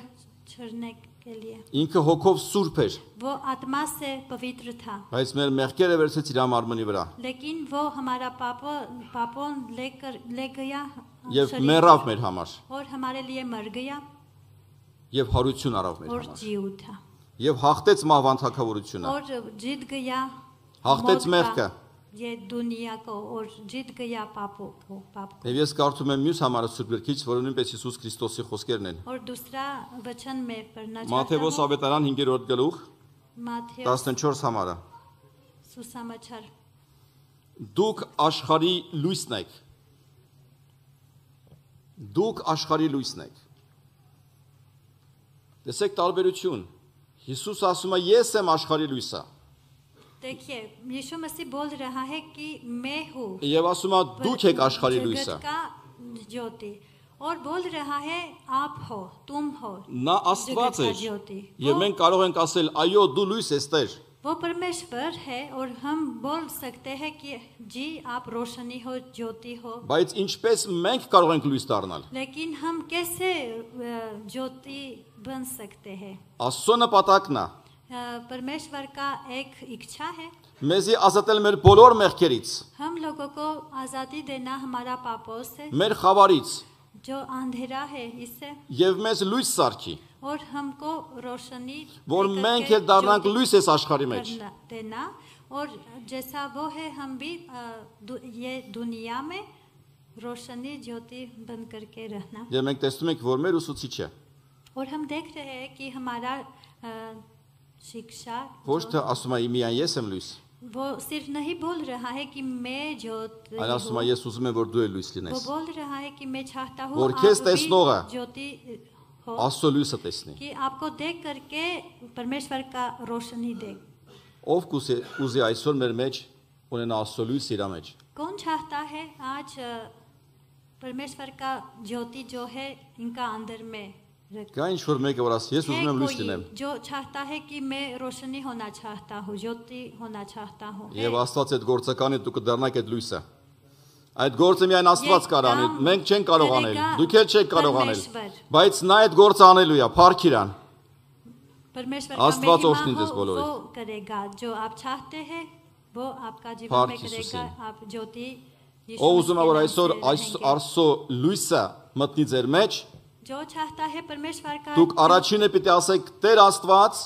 Speaker 5: चढ़ने के लिए
Speaker 4: ինքը հոգով սուրբ էր
Speaker 5: वो आत्मा से पवित्र था
Speaker 4: բայց մեր մեղքերը վերցրեց իր մարմնի վրա
Speaker 5: लेकिन वो हमारा पापों ले गया
Speaker 4: եւ
Speaker 5: शरीर
Speaker 4: մեռավ
Speaker 5: पर
Speaker 4: մեր համար
Speaker 5: और हमारे लिए मर गया
Speaker 4: եւ հարություն արավ մեր
Speaker 5: और
Speaker 4: համար
Speaker 5: जी उठा
Speaker 4: եւ հաղթեց մահվան թագավորությունը
Speaker 5: और जीत गया
Speaker 4: հաղթեց
Speaker 5: मौत
Speaker 4: մեղքը
Speaker 5: का ये दुनिया को और जीत गया पापों को पाप को
Speaker 4: եւ ես կարդում եմ մյուս համարը սուրբ գրքից որը նույնպես Հիսուս Քրիստոսի խոսքերն են
Speaker 5: और दूसरा वचन में पढ़ना चाहता
Speaker 4: Մատթեոս
Speaker 5: हूँ
Speaker 4: ավետարան 5-րդ գլուխ
Speaker 5: माथेयोस
Speaker 4: 14 համարը
Speaker 5: सुसमाचार
Speaker 4: Դուք աշխարհի լույսն եք Դուք աշխարհի լույսն եք Տեսեք տարբերություն Հիսուս ասում է ես եմ աշխարհի լույսը
Speaker 5: देखिए यीशु मसीह बोल रहा है कि मैं हूँ
Speaker 4: եւ ասում է դուք եք աշխարհի լույսը
Speaker 5: जगत का ज्योति और बोल रहा है आप हो तुम हो
Speaker 4: Նա Աստված
Speaker 5: जगत का
Speaker 4: է
Speaker 5: ज्योति
Speaker 4: եւ մենք կարող ենք ասել այո դու լույս ես Տեր
Speaker 5: वो परमेश्वर है और हम बोल सकते हैं कि जी आप रोशनी हो ज्योति हो
Speaker 4: բայց ինչպես մենք կարող ենք լույս դառնալ
Speaker 5: लेकिन हम कैसे ज्योति बन सकते हैं
Speaker 4: Աստծո նպատակն է
Speaker 5: परमेश्वर का एक इच्छा है
Speaker 4: մեզի ազատել մեր բոլոր մեղքերից
Speaker 5: हम लोगों को आजादी देना हमारा पापों से
Speaker 4: մեր խավարից
Speaker 5: जो अंधेरा है इससे
Speaker 4: եւ մեզ լույս սարքի
Speaker 5: और हमको रोशनी
Speaker 4: որ
Speaker 5: लेकर
Speaker 4: մենք
Speaker 5: के
Speaker 4: էլ դառնանք
Speaker 5: ज्योति
Speaker 4: լույս այս աշխարհի մեջ
Speaker 5: करना- देना और जैसा वो है हम भी ये दुनिया में रोशनी ज्योति बन करके रहना
Speaker 4: եւ մենք տեսնում ենք որ մեր ուսուցիչը
Speaker 5: और हम देख रहे हैं कि हमारा शिक्षा
Speaker 4: ոչ թե ասում է միայն ես եմ լույս
Speaker 5: वो सिर्फ नहीं बोल रहा है कि मैं ज्योति
Speaker 4: այլ ասում է
Speaker 5: हूँ।
Speaker 4: ես ուզում եմ որ դու էլ լույս
Speaker 5: वो
Speaker 4: լինես
Speaker 5: बोल रहा है कि मैं चाहता हूँ
Speaker 4: որ
Speaker 5: आप
Speaker 4: քեզ
Speaker 5: भी
Speaker 4: տեսնողը
Speaker 5: ज्योति हो
Speaker 4: Աստծո լույսը տեսնի
Speaker 5: कि आपको देख करके परमेश्वर का रोशनी दे
Speaker 4: ով կուզի այսօր մեր մեջ ունենա Աստծո լույսը իր մեջ
Speaker 5: कौन चाहता है आज परमेश्वर का ज्योति जो है इनका अंदर में रख
Speaker 4: կա ինչ որ մեկը որ ասի ես
Speaker 5: है
Speaker 4: ուզում եմ լույս
Speaker 5: कोई
Speaker 4: լինեմ
Speaker 5: जो चाहता है कि मैं रोशनी होना चाहता हूँ ज्योति होना चाहता हूँ है।
Speaker 4: եւ Աստված այդ գործականի դու կդառնաք այդ լույսը այդ գործը միայն Աստված կարող անել մենք չենք կարող անել դուք էլ չեք կարող անել բայց նա այդ գործը անելու է փառք իրան
Speaker 5: परमेश्वर
Speaker 4: आस्वाद
Speaker 5: का
Speaker 4: ओष्ठनी
Speaker 5: महिमा
Speaker 4: जैसे बोलो
Speaker 5: हो वो करेगा जो आप चाहते हैं वो आपका जीवन
Speaker 4: पार
Speaker 5: में
Speaker 4: की
Speaker 5: करेगा
Speaker 4: सुसे।
Speaker 5: आप ज्योति यीशु
Speaker 4: ով
Speaker 5: मसीह
Speaker 4: ուզում է
Speaker 5: के
Speaker 4: որ
Speaker 5: नाम
Speaker 4: այսօր
Speaker 5: से रहेंगे।
Speaker 4: Աստծո լույսը մտնի ձեր մեջ
Speaker 5: जो चाहता है परमेश्वर का
Speaker 4: դուք առաջինը պիտի ասեք Տեր Աստված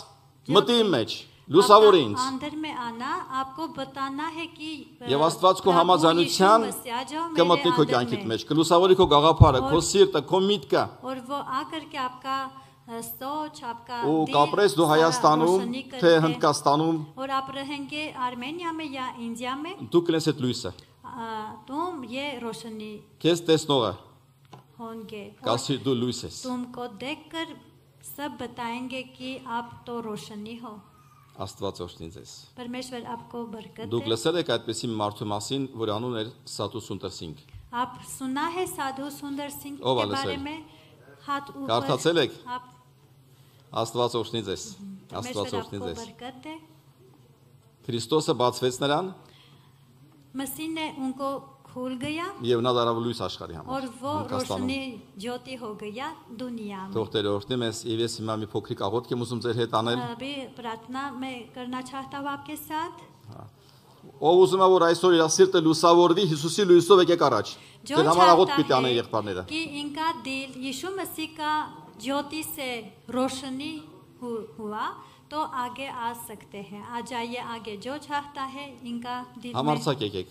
Speaker 4: մտի իմ մեջ լուսավոր ինձ
Speaker 5: अंदर में आना आपको बताना है कि
Speaker 4: եւ Աստված քո
Speaker 5: प्रभु
Speaker 4: համաձայնության
Speaker 5: यीशु मसीह जो मेरे
Speaker 4: կմտնի քո
Speaker 5: अंदर
Speaker 4: կյանքիդ
Speaker 5: में।
Speaker 4: մեջ կլուսավորի քո գաղափարը քո սիրտը քո միտքը
Speaker 5: और वो आकर के आपका सोच आपका
Speaker 4: ու
Speaker 5: दिल
Speaker 4: կապրես դու
Speaker 5: सारा
Speaker 4: Հայաստանում
Speaker 5: रोशनी
Speaker 4: թե
Speaker 5: करके
Speaker 4: Հնդկաստանում
Speaker 5: और आप रहेंगे आर्मेनिया में या इंडिया में
Speaker 4: դու կլես այդ լույսը
Speaker 5: तुम ये रोशनी
Speaker 4: քեզ տեսնողը
Speaker 5: होंगे और
Speaker 4: կասի դու լույս ես
Speaker 5: तुमको देखकर सब बताएंगे कि आप तो रोशनी हो
Speaker 4: Աստված օրհնի ձեզ
Speaker 5: परमेश्वर आपको बरकत
Speaker 4: դուք
Speaker 5: दे
Speaker 4: լսել եք այդպեսի մարդու մասին որ անուն էր Սատու Սունտերսինգ
Speaker 5: आप सुना है साधु सुंदर सिंह
Speaker 4: ओ
Speaker 5: के
Speaker 4: वाला
Speaker 5: बारे
Speaker 4: सर।
Speaker 5: में हाथ
Speaker 4: Կարդացել եք
Speaker 5: ऊपर आप
Speaker 4: Աստված օրհնի ձեզ Աստված
Speaker 5: परमेश्वर
Speaker 4: օրհնի
Speaker 5: आपको
Speaker 4: ձեզ
Speaker 5: बरकत दे
Speaker 4: Քրիստոսը բացվեց նրան
Speaker 5: मसीह ने उनको खुल गया
Speaker 4: եւ նա դարավ լույս աշխարհի համար
Speaker 5: और वो
Speaker 4: Հնդկաստանում
Speaker 5: रोशनी ज्योति हो गया दुनिया में
Speaker 4: Թող Տերը օրհնի մեզ եւ ես հիմա մի փոքրիկ աղոթք եմ ուզում ձեր հետ անել
Speaker 5: अभी प्रार्थना मैं करना चाहता हूँ आपके साथ
Speaker 4: ով ուզում է որ այսօր իր սիրտը լուսավորվի Հիսուսի լույսով եկեք առաջ
Speaker 5: जो
Speaker 4: Ձեր համար աղոթք
Speaker 5: चाहता
Speaker 4: պիտի անեն
Speaker 5: है
Speaker 4: եղբայրները
Speaker 5: कि इनका दिल यीशु मसीह का ज्योति से रोशनी हुआ तो आगे आ सकते हैं आ जाइए आगे जो चाहता है इनका दिल में
Speaker 4: համարցակ եկեք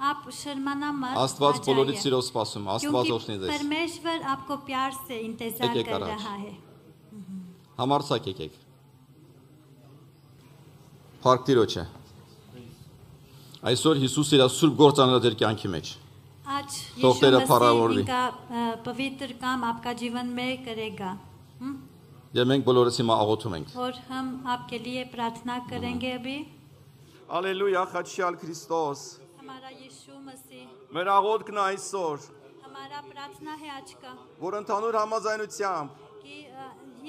Speaker 5: आप शर्माना मत
Speaker 4: Աստված
Speaker 5: आ
Speaker 4: բոլորից
Speaker 5: जाइए,
Speaker 4: սիրով սպասում, Աստված
Speaker 5: क्योंकि
Speaker 4: ओछնի ձեզ։
Speaker 5: परमेश्वर आपको प्यार से इंतजार
Speaker 4: एक-एक
Speaker 5: कर
Speaker 4: कराच।
Speaker 5: रहा है।
Speaker 4: Համարցակ եկեք։ Փառք Տիրոջը։ Այսօր Հիսուս իր սուրբ գործանելը ձեր կյանքի մեջ։
Speaker 5: आज
Speaker 4: तो
Speaker 5: यीशु
Speaker 4: तेरा
Speaker 5: मसीह
Speaker 4: फरावर्दी।
Speaker 5: इनका पवित्र काम आपका जीवन में करेगा।
Speaker 4: Եվ մենք բոլորս հիմա աղոթում ենք։
Speaker 5: और हम आपके लिए प्रार्थना करेंगे अभी।
Speaker 4: Ալելույա, խաչյալ Քրիստոս։
Speaker 5: हमारा यीशु मसीह,
Speaker 4: Մեր աղոթքն այսօր,
Speaker 5: हमारा प्रार्थना है आज का
Speaker 4: որ ընդհանուր համաձայնությամբ
Speaker 5: कि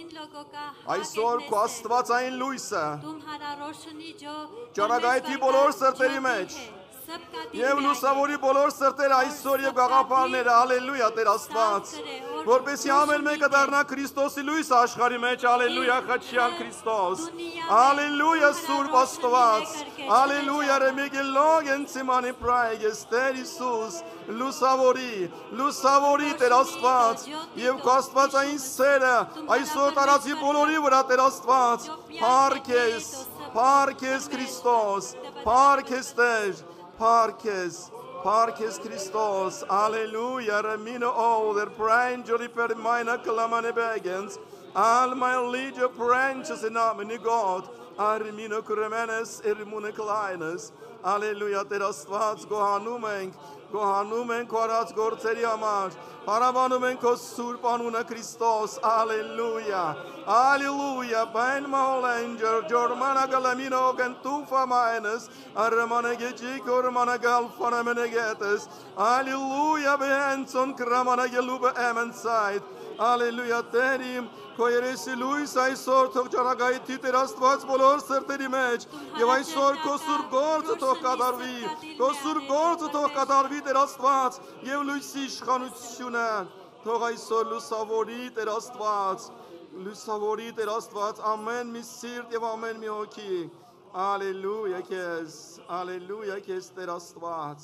Speaker 5: इन लोगों का हाँ
Speaker 4: այսօր
Speaker 5: कहने
Speaker 4: քո
Speaker 5: से
Speaker 4: Աստվածային լույսը
Speaker 5: तुम्हारा रोशनी जो
Speaker 4: ճանագայթի
Speaker 5: परमेश्वर
Speaker 4: բոլոր
Speaker 5: का
Speaker 4: սրտերի
Speaker 5: ज्योति
Speaker 4: մեջ
Speaker 5: है, सबका दिल
Speaker 4: եւ
Speaker 5: में
Speaker 4: լուսավորի բոլոր սրտերը այսօր եւ գաղափարները, ալելույա Տեր Աստված, որպեսզի ամեն մեկը դառնա Քրիստոսի լույսը աշխարհի մեջ, ալելույա խաչյալ Քրիստոս, ալելույա Սուրբ Աստված, ալելույա Ռեմիգելոգ ենցիմանի պրայգես Տեր Հիսուս, լուսավորի Տեր Աստված, եւ քո Աստվածային սերը այսօր տարածի բոլորի վրա Տեր Աստված, Փառքես Քրիստոս, Փառքես Տեր, Parkes Christos, Alleluia, Remino, all their prangeli per mina calamane begins, all my legion branches in nomine God, Armino Cremenes, Irmuniclinus, Alleluia, Ter Astvats, Gohanumen, Korats Gorteriamas, Parabanumen Kosurpanuna Christos, Alleluia, Alleluia, Ben Maholanger, Germana Galamino, Gentufa Minus, Aramanageci, Cormanagal, Fanamenegetes, Alleluia, Benson, Kramanageluba Emenside, Alleluia, Terim. Քոյերեսի լույս այսօր թող ճանագայթի Տեր Աստված բոլոր սրտերի մեջ եւ այսօր քո սուրբ գործը թող կատարվի, քո սուրբ գործը թող կատարվի Տեր Աստված եւ լույսի իշխանությունը թող այսօր լուսավորի Տեր Աստված ամեն մի սիրտ եւ ամեն մի հոգի Ալելույա քեզ Տեր Աստված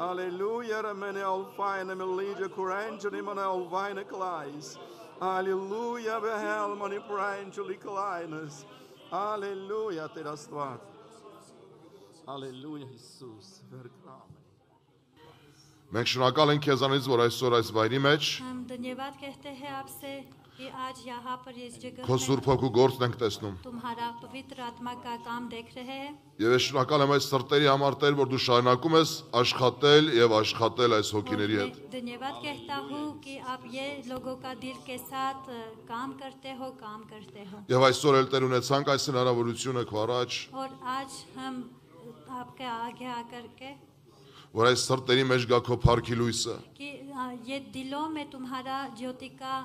Speaker 4: Ալելույա Remene Alfine Melige Courage Mane Alvine Kleis Aleluia, behel mani prangeli kleines. Aleluia, Ter Astvat. Aleluia, Jesus. Verkrame.
Speaker 6: Մենք շնորհակալ ենք քեզանից, որ այսօր այս վայրի մեջ
Speaker 5: हम धन्यवाद कहते हैं आपसे कि आज यहाँ पर इस जगह
Speaker 6: քո
Speaker 5: में
Speaker 6: սուրբ հոգու գործն ենք տեսնում։
Speaker 5: तुम्हारा पवित्र आत्मा का काम देख रहे हैं
Speaker 6: Եվ ես շնորհակալ եմ այս սրտերի համար Տեր, որ դու շարունակում ես աշխատել եւ աշխատել այս
Speaker 5: और
Speaker 6: հոգիների հետ։
Speaker 5: मैं धन्यवाद कहता हूँ कि आप ये लोगों का दिल के साथ काम करते हो
Speaker 6: Եվ այսօր էլ Տեր ունեցանք այս հնարավորությունը քո առաջ,
Speaker 5: और आज हम आपके आगे आकर के
Speaker 6: որ այս սրտերի մեջ գա քո փառքի լույսը։
Speaker 5: कि ये दिलों में तुम्हारा ज्योति का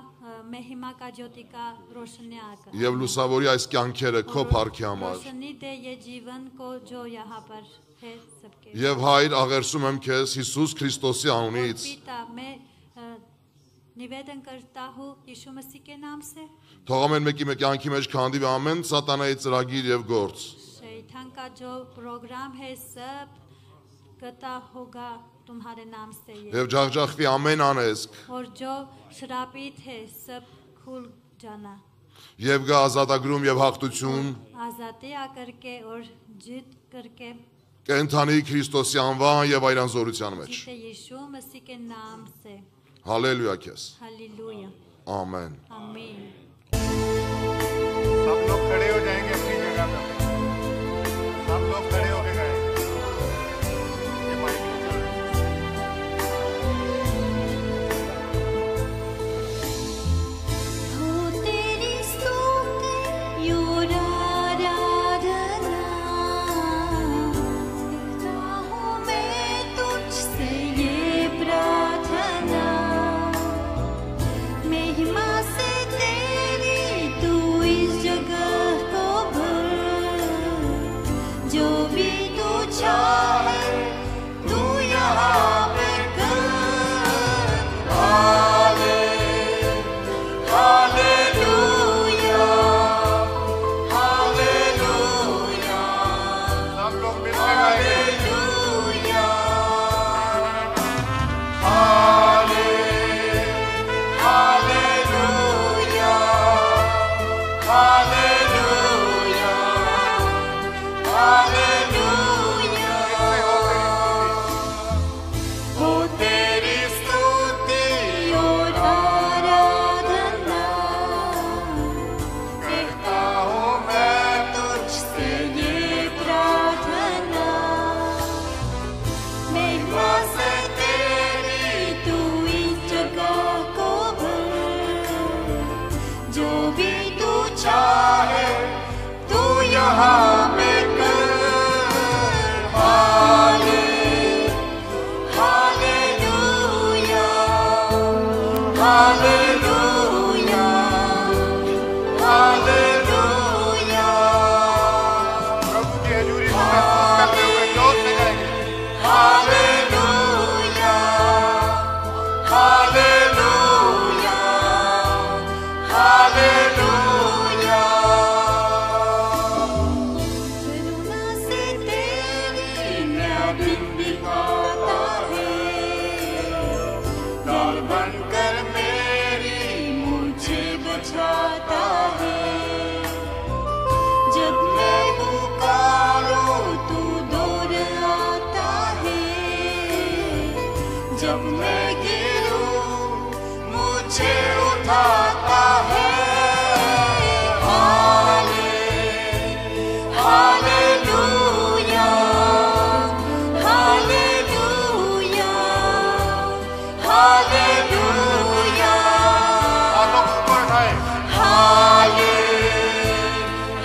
Speaker 5: महिमा का ज्योति का रोशनी आकर
Speaker 6: Եվ լուսավորի այս կյանքերը քո փառքի համար։
Speaker 5: रोशनी दे ये जीवन को जो यहाँ पर है सबके
Speaker 6: Եվ Հայր, աղերսում եմ քեզ Հիսուս Քրիստոսի անունից,
Speaker 5: पिता मैं निवेदन करता हूँ यीशु मसीह के नाम से
Speaker 6: թող ամեն մեկի մեր կյանքի մեջ քանդի ամեն սատանայի ծրագիր եւ գործ։
Speaker 5: शैतान का जो प्रोग्राम है सब गता होगा तुम्हारे नाम से ये
Speaker 6: Եվ ջախջախվի ամեն անեզք,
Speaker 5: और जो श्रापित है सब खुल जाना
Speaker 6: եւ գա ազատագրում եւ հաղթություն
Speaker 5: आजादी आकर के और जीत करके
Speaker 6: կենթանի Քրիստոսի անվան եւ այրանզորության մեջ։
Speaker 5: जीते यीशु मसीह के नाम से
Speaker 6: Հալելույա քեզ։
Speaker 5: हालेलुया
Speaker 6: Ամեն։
Speaker 5: आमीन
Speaker 7: सब लोग खड़े हो जाएंगे अपनी जगह पे सब लोग खड़े होके गाएंगे ये माइक पे चल रहा है।
Speaker 8: हो तेरी स्तुति योर आराधना करता हूँ मैं तुझसे ये प्रार्थना महिमा से तेरी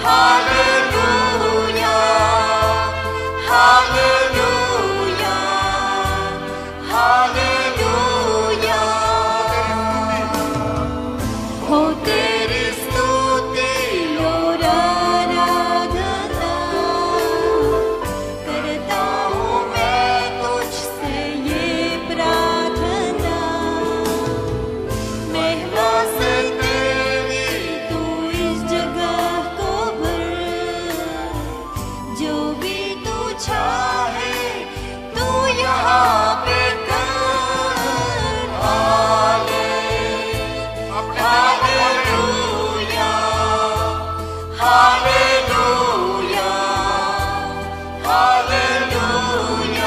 Speaker 8: Hallelujah, Hallelujah, Hallelujah. हो तेरी स्तुति और आराधना करता हूँ मैं तुझसे ये प्रार्थना महिमा से तेरी तू इस जगह को भर जो भी तू चाहे तू यहाँ पे कर Hallelujah, Hallelujah, Hallelujah,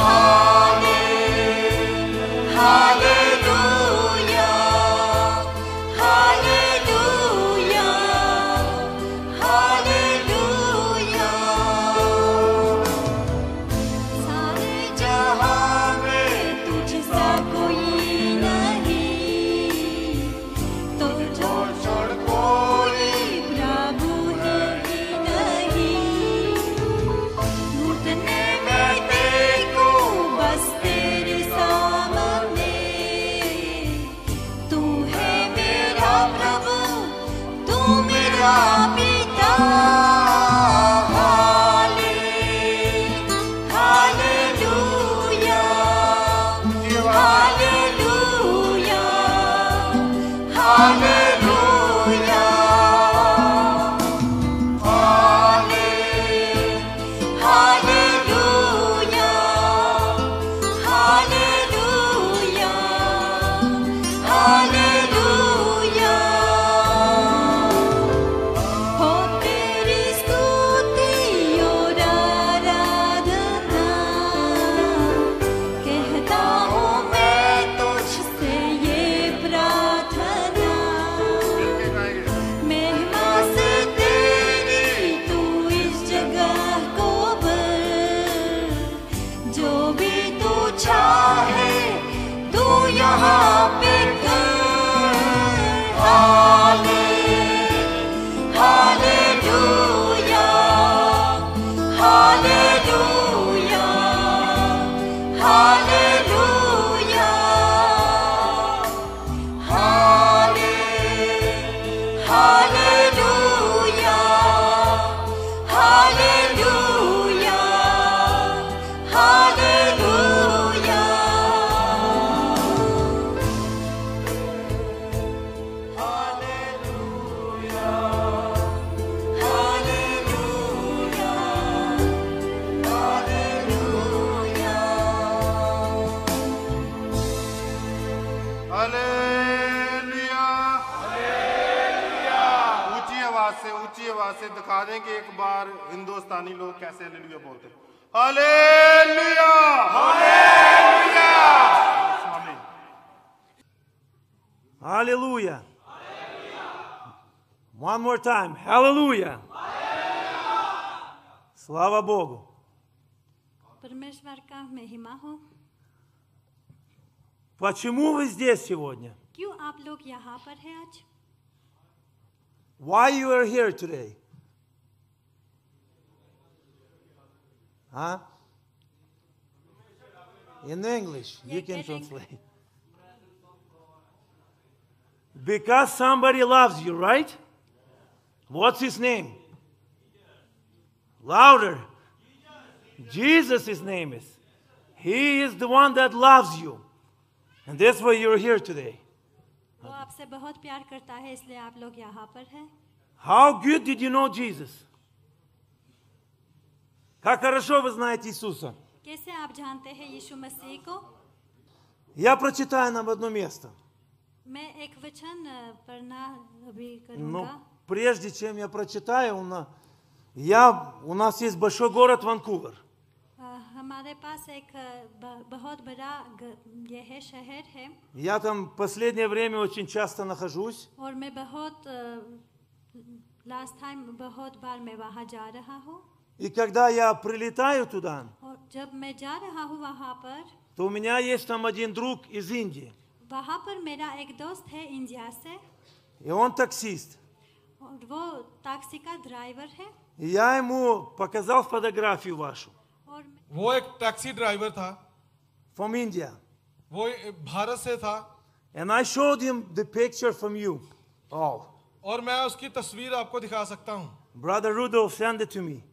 Speaker 8: Hallelujah, Hallelujah, Hallelujah. सारे जहां में तुझसा कोई नहीं तो जो छोड़ कोई प्रभु है ही नहीं घुटने में देखो बस तेरे सामने तू है मेरा प्रभु तू मेरा पिता Hallelujah, Hallelujah, Hallelujah, Hallelujah, Hallelujah, Hallelujah. हो तेरी स्तुति और आराधना कहता हूँ मैं तुझसे ये प्रार्थना महिमा से तेरी तू इस जगह को भर जो भी तू चाहे तू यहाँ पे कर Hallelujah, Hallelujah, Hallelujah, Hallelujah, Hallelujah,
Speaker 7: ऊंची आवाज से दिखा देंगे एक बार हिंदुस्तानी लोग कैसे हालेलुया बोलते हैं। हालेलुया, हालेलुया, आमीन।
Speaker 9: Hallelujah. One more time. Hallelujah. Слава Богу.
Speaker 5: परमेश्वर का महिमा हो।
Speaker 9: Почему вы здесь сегодня?
Speaker 5: क्यों आप लोग यहाँ पर हैं आज?
Speaker 9: Why you are here today? Huh? In English, you can translate. Because somebody loves you, right? What's his name? Louder. Jesus, his name is. He is the one that loves you. And that's why you're here today.
Speaker 5: वो आपसे बहुत प्यार करता है इसलिए आप लोग यहाँ पर हैं।
Speaker 9: How good did you know Jesus? Как хорошо вы знаете Иисуса?
Speaker 5: कैसे आप जानते हैं यीशु मसीह को?
Speaker 9: Я прочитаю нам одно место.
Speaker 5: मैं एक वचन पढ़ना अभी
Speaker 9: Но
Speaker 5: करूँगा।
Speaker 9: прежде чем я прочитаю, у нас есть большой город Ванкувер.
Speaker 5: हमारे पास एक बहुत बड़ा ये है शहर है।
Speaker 9: Я там в последнее время очень часто нахожусь.
Speaker 5: और मैं last time बहुत बार मैं वहाँ जा रहा हूँ।
Speaker 9: И когда я прилетаю туда,
Speaker 5: और जब मैं जा रहा हूँ वहाँ पर,
Speaker 9: то у меня есть там один друг из Индии.
Speaker 5: वहाँ पर मेरा एक दोस्त है इंडिया से।
Speaker 9: И он таксист.
Speaker 5: वो टैक्सी का ड्राइवर है
Speaker 9: Я ему показал фотографию вашу.
Speaker 5: और
Speaker 2: वो एक टैक्सी ड्राइवर था,
Speaker 9: From India.
Speaker 2: वो भारत से था,
Speaker 9: And I showed him the picture from you. Oh.
Speaker 2: और मैं उसकी तस्वीर आपको दिखा सकता हूँ.
Speaker 9: Brother Rudolph sent it to me.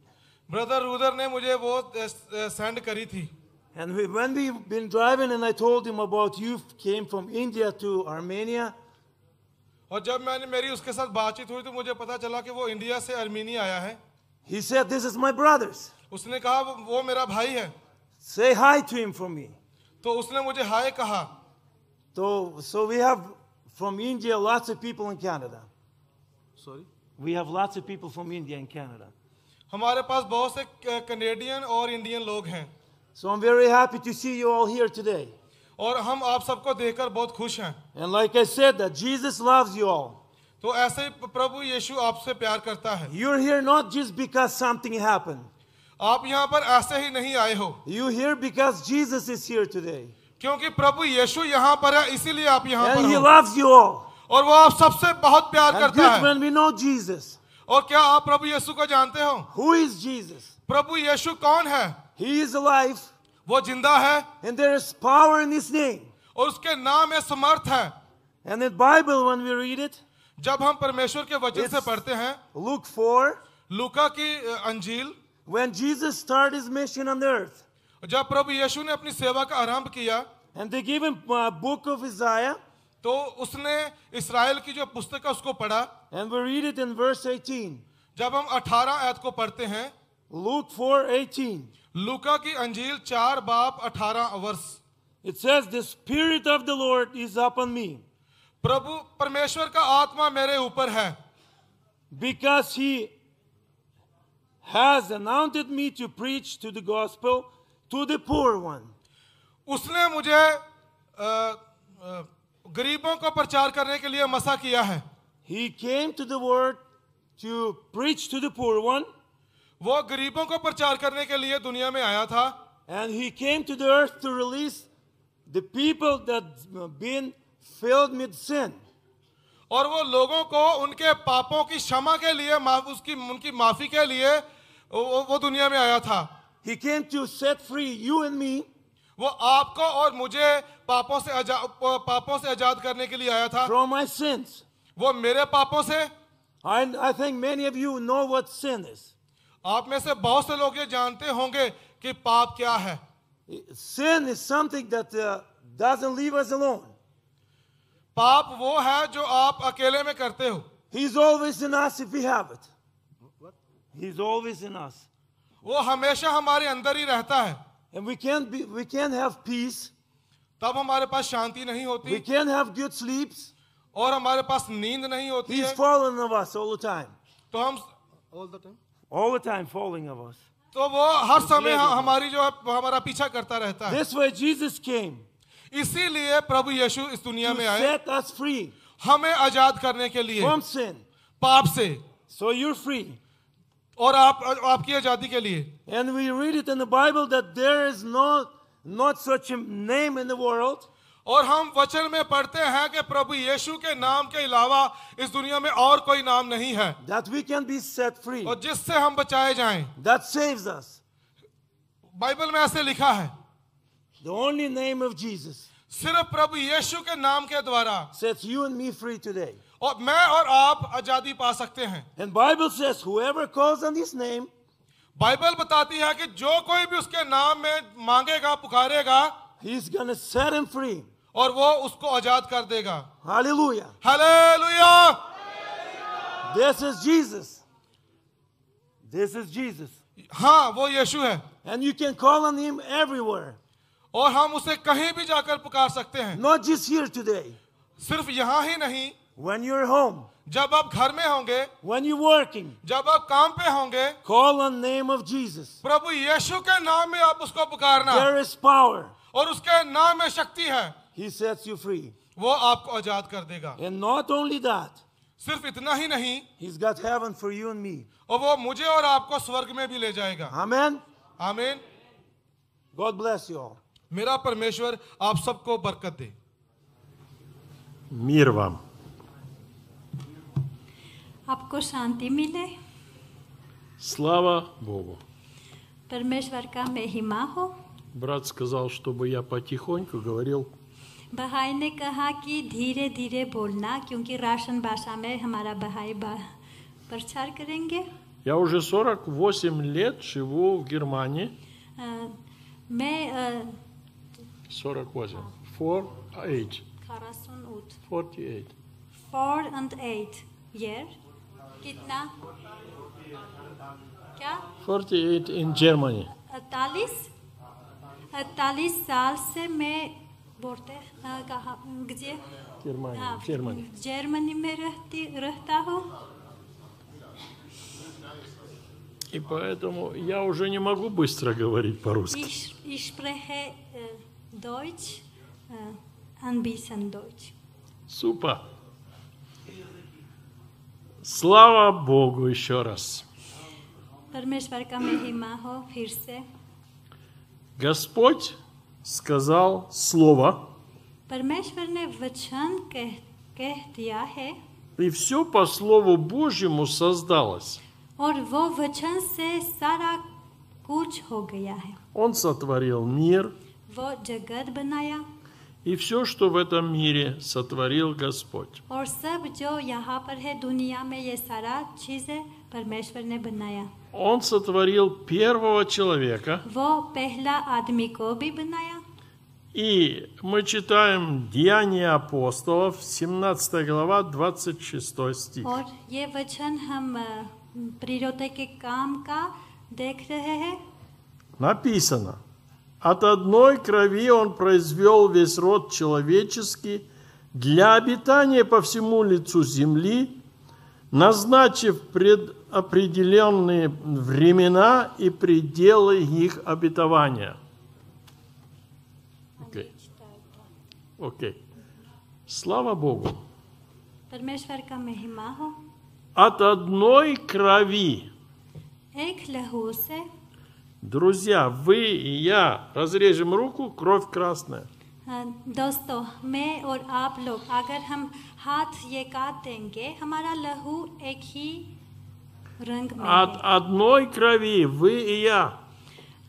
Speaker 2: Brother रूदर ने मुझे वो सेंड करी थी.
Speaker 9: And when we've been driving and I told him about you came from India to Armenia,
Speaker 2: और जब मैंने मेरी उसके साथ बातचीत हुई तो मुझे पता चला कि वो इंडिया से आर्मीनिया आया है.
Speaker 9: he said, "This is my brothers.
Speaker 2: उसने कहा वो मेरा भाई है.
Speaker 9: Say hi to him for me."
Speaker 2: तो उसने मुझे हाय कहा.
Speaker 9: So we have from India lots of people in Canada.
Speaker 2: Sorry,
Speaker 9: We have lots of people from India and Canada.
Speaker 2: हमारे पास बहुत से कनेडियन और इंडियन लोग हैं.
Speaker 9: So I'm very happy to see you all here today.
Speaker 2: और हम आप सबको देखकर बहुत खुश हैं.
Speaker 9: And like I said, that Jesus loves you all.
Speaker 2: तो ऐसे ही प्रभु यीशु आपसे प्यार करता है.
Speaker 9: You're here not just because something happened.
Speaker 2: आप यहाँ पर ऐसे ही नहीं आए हो,
Speaker 9: You're here because Jesus is here today.
Speaker 2: क्योंकि प्रभु यीशु यहाँ पर है, इसीलिए आप यहाँ
Speaker 9: And
Speaker 2: पर
Speaker 9: he
Speaker 2: हो.
Speaker 9: loves you all.
Speaker 2: और वो आप सबसे बहुत प्यार
Speaker 9: And
Speaker 2: करता
Speaker 9: good
Speaker 2: है.
Speaker 9: when we know Jesus.
Speaker 2: और क्या आप प्रभु यीशु को जानते हो?
Speaker 9: Who is Jesus?
Speaker 2: प्रभु यीशु कौन है?
Speaker 9: He is alive
Speaker 2: वो जिंदा है
Speaker 9: and there is power in his name.
Speaker 2: और उसके नाम में समर्थ है.
Speaker 9: And in the Bible when we read it,
Speaker 2: जब हम परमेश्वर के वचन से पढ़ते हैं,
Speaker 9: Luke 4,
Speaker 2: लूका की अंजील,
Speaker 9: when Jesus started his mission on the earth,
Speaker 2: जब प्रभु यीशु ने अपनी सेवा का आरंभ किया,
Speaker 9: and they gave him a book of Isaiah,
Speaker 2: तो उसने इस्राएल की जो पुस्तक है उसको पढ़ा.
Speaker 9: and we read it in verse 18.
Speaker 2: जब हम 18 आयत को पढ़ते हैं,
Speaker 9: Luke 4:18.
Speaker 2: लूका की अंजील 4 बाब 18 वर्ष,
Speaker 9: It says, "The Spirit of the Lord is upon me,
Speaker 2: प्रभु परमेश्वर का आत्मा मेरे ऊपर है,
Speaker 9: because he has anointed me to preach to the gospel to the poor one."
Speaker 2: उसने मुझे गरीबों को प्रचार करने के लिए मसा किया है.
Speaker 9: He came to the world to preach to the poor one,
Speaker 2: वो गरीबों को प्रचार करने के लिए दुनिया में आया था.
Speaker 9: and he came to the earth to release the people that been filled with sin.
Speaker 2: और वो लोगों को उनके पापों की क्षमा के लिए उनकी माफी के लिए वो दुनिया में आया था.
Speaker 9: He came to set free you and me
Speaker 2: वो आपको और मुझे पापों से आजाद करने के लिए आया था.
Speaker 9: from my sins.
Speaker 2: वो मेरे पापों से.
Speaker 9: I think many of you know what sin is.
Speaker 2: आप में से बहुत से लोग ये जानते होंगे कि पाप क्या है.
Speaker 9: Sin is something that doesn't leave us alone.
Speaker 2: पाप वो है जो आप अकेले में करते हो.
Speaker 9: He's always in us if we have it. He's always in us.
Speaker 2: वो हमेशा हमारे अंदर ही रहता है.
Speaker 9: And we can't have peace.
Speaker 2: तब हमारे पास शांति नहीं होती.
Speaker 9: We can't have good sleeps.
Speaker 2: और हमारे पास नींद नहीं होती
Speaker 9: He's
Speaker 2: है.
Speaker 9: falling of us all the time.
Speaker 2: तो हम
Speaker 9: All the time falling of us.
Speaker 2: तो वो हर समय हमारी जो है हमारा पीछा करता रहता है.
Speaker 9: This way Jesus came
Speaker 2: इसीलिए प्रभु यीशु इस दुनिया
Speaker 9: to
Speaker 2: में आए
Speaker 9: set us free
Speaker 2: हमें आजाद करने के लिए
Speaker 9: from sin.
Speaker 2: पाप से.
Speaker 9: So you're free.
Speaker 2: और आपकी आजादी के लिए.
Speaker 9: And we read it in the Bible that there is not such a name in the world
Speaker 2: और हम वचन में पढ़ते हैं कि प्रभु यीशु के नाम के अलावा इस दुनिया में और कोई नाम नहीं है
Speaker 9: that we can be set free.
Speaker 2: और जिससे हम बचाए जाएं.
Speaker 9: That saves us.
Speaker 2: बाइबल में ऐसे लिखा है,
Speaker 9: The only name of Jesus
Speaker 2: सिर्फ प्रभु यीशु के नाम के द्वारा
Speaker 9: sets you and me free today.
Speaker 2: और मैं और आप आजादी पा सकते हैं.
Speaker 9: And Bible says whoever calls on his name,
Speaker 2: Bible बताती है कि जो कोई भी उसके नाम में मांगेगा पुकारेगा
Speaker 9: he's going to set him free.
Speaker 2: और वो उसको आजाद कर देगा.
Speaker 9: Hallelujah.
Speaker 2: Hallelujah.
Speaker 9: This is Jesus. This is Jesus.
Speaker 2: हाँ, वो यीशु है.
Speaker 9: And you can call on him everywhere.
Speaker 2: और हम उसे कहीं भी जाकर पुकार सकते हैं.
Speaker 9: Not just here today.
Speaker 2: सिर्फ यहाँ ही नहीं,
Speaker 9: When you're home,
Speaker 2: जब आप घर में होंगे,
Speaker 9: when you're working,
Speaker 2: जब आप काम पे होंगे,
Speaker 9: call on the name of Jesus.
Speaker 2: प्रभु यीशु के नाम में आप उसको पुकारना.
Speaker 9: There is power.
Speaker 2: और उसके नाम में शक्ति है.
Speaker 9: He sets you free.
Speaker 2: वो आपको आजाद कर देगा.
Speaker 9: And not only that,
Speaker 2: सिर्फ इतना ही नहीं,
Speaker 9: he's got heaven for you and me.
Speaker 2: और वो मुझे और आपको स्वर्ग में भी ले जाएगा.
Speaker 9: Amen.
Speaker 2: आमीन.
Speaker 9: God bless you all.
Speaker 2: मेरा परमेश्वर आप सबको बरकत दे.
Speaker 7: Мир вам.
Speaker 5: आपको शांति मिले,
Speaker 10: Слава Богу.
Speaker 5: परमेश्वर का महिमा हो।
Speaker 10: Брат сказал, чтобы я потихоньку говорил.
Speaker 5: भाई ने कहा कि धीरे धीरे बोलना, क्योंकि राशन भाषा में हमारा भाई प्रचार करेंगे।
Speaker 10: Я уже 48 лет живу в Германии.
Speaker 5: मैं
Speaker 10: 48. 48.
Speaker 5: 4 year कितना क्या
Speaker 10: 48 in Germany.
Speaker 5: 48 साल से मैं बोलते कहा जर्मनी में रहता हूँ।
Speaker 10: И поэтому я уже не могу быстро говорить по-русски.
Speaker 5: Ich spreche Deutsch, ein bisschen Deutsch.
Speaker 10: Супер. Слава Богу еще раз.
Speaker 5: परमेश्वर का महिमा हो फिर से।
Speaker 10: Господь сказал слово,
Speaker 5: परमेश्वर ने वचन कह दिया है,
Speaker 10: и все по Слову Божьему создалось.
Speaker 5: और वो वचन से सारा कुछ हो गया है।
Speaker 10: Он сотворил мир,
Speaker 5: वो जगत बनाया,
Speaker 10: и все, что в этом мире, сотворил Господь.
Speaker 5: और सब जो यहाँ पर है दुनिया में, ये सारा चीजें परमेश्वर ने बनाया।
Speaker 10: Он сотворил первого человека.
Speaker 5: वो पहला आदमी को भी बनाया।
Speaker 10: И мы читаем Деяния апостолов, 17 глава, 26 стих.
Speaker 5: और ये वचन हम प्रेरितों के काम का देख रहे हैं।
Speaker 10: Написано: от одной крови он произвел весь род человеческий для обитания по всему лицу земли, назначив предопределенные времена и пределы их обетования. Окей. Слава Богу.
Speaker 5: परमेश्वर का महिमा हो।
Speaker 10: От одной крови.
Speaker 5: एक लहू से।
Speaker 10: Друзья, вы и я разрежем руку, кровь красная.
Speaker 5: दोस्तों, मैं और आप लोग अगर हम हाथ ये काट देंगे, हमारा लहू एक ही रंग में
Speaker 10: От
Speaker 5: है।
Speaker 10: одной крови вы и я.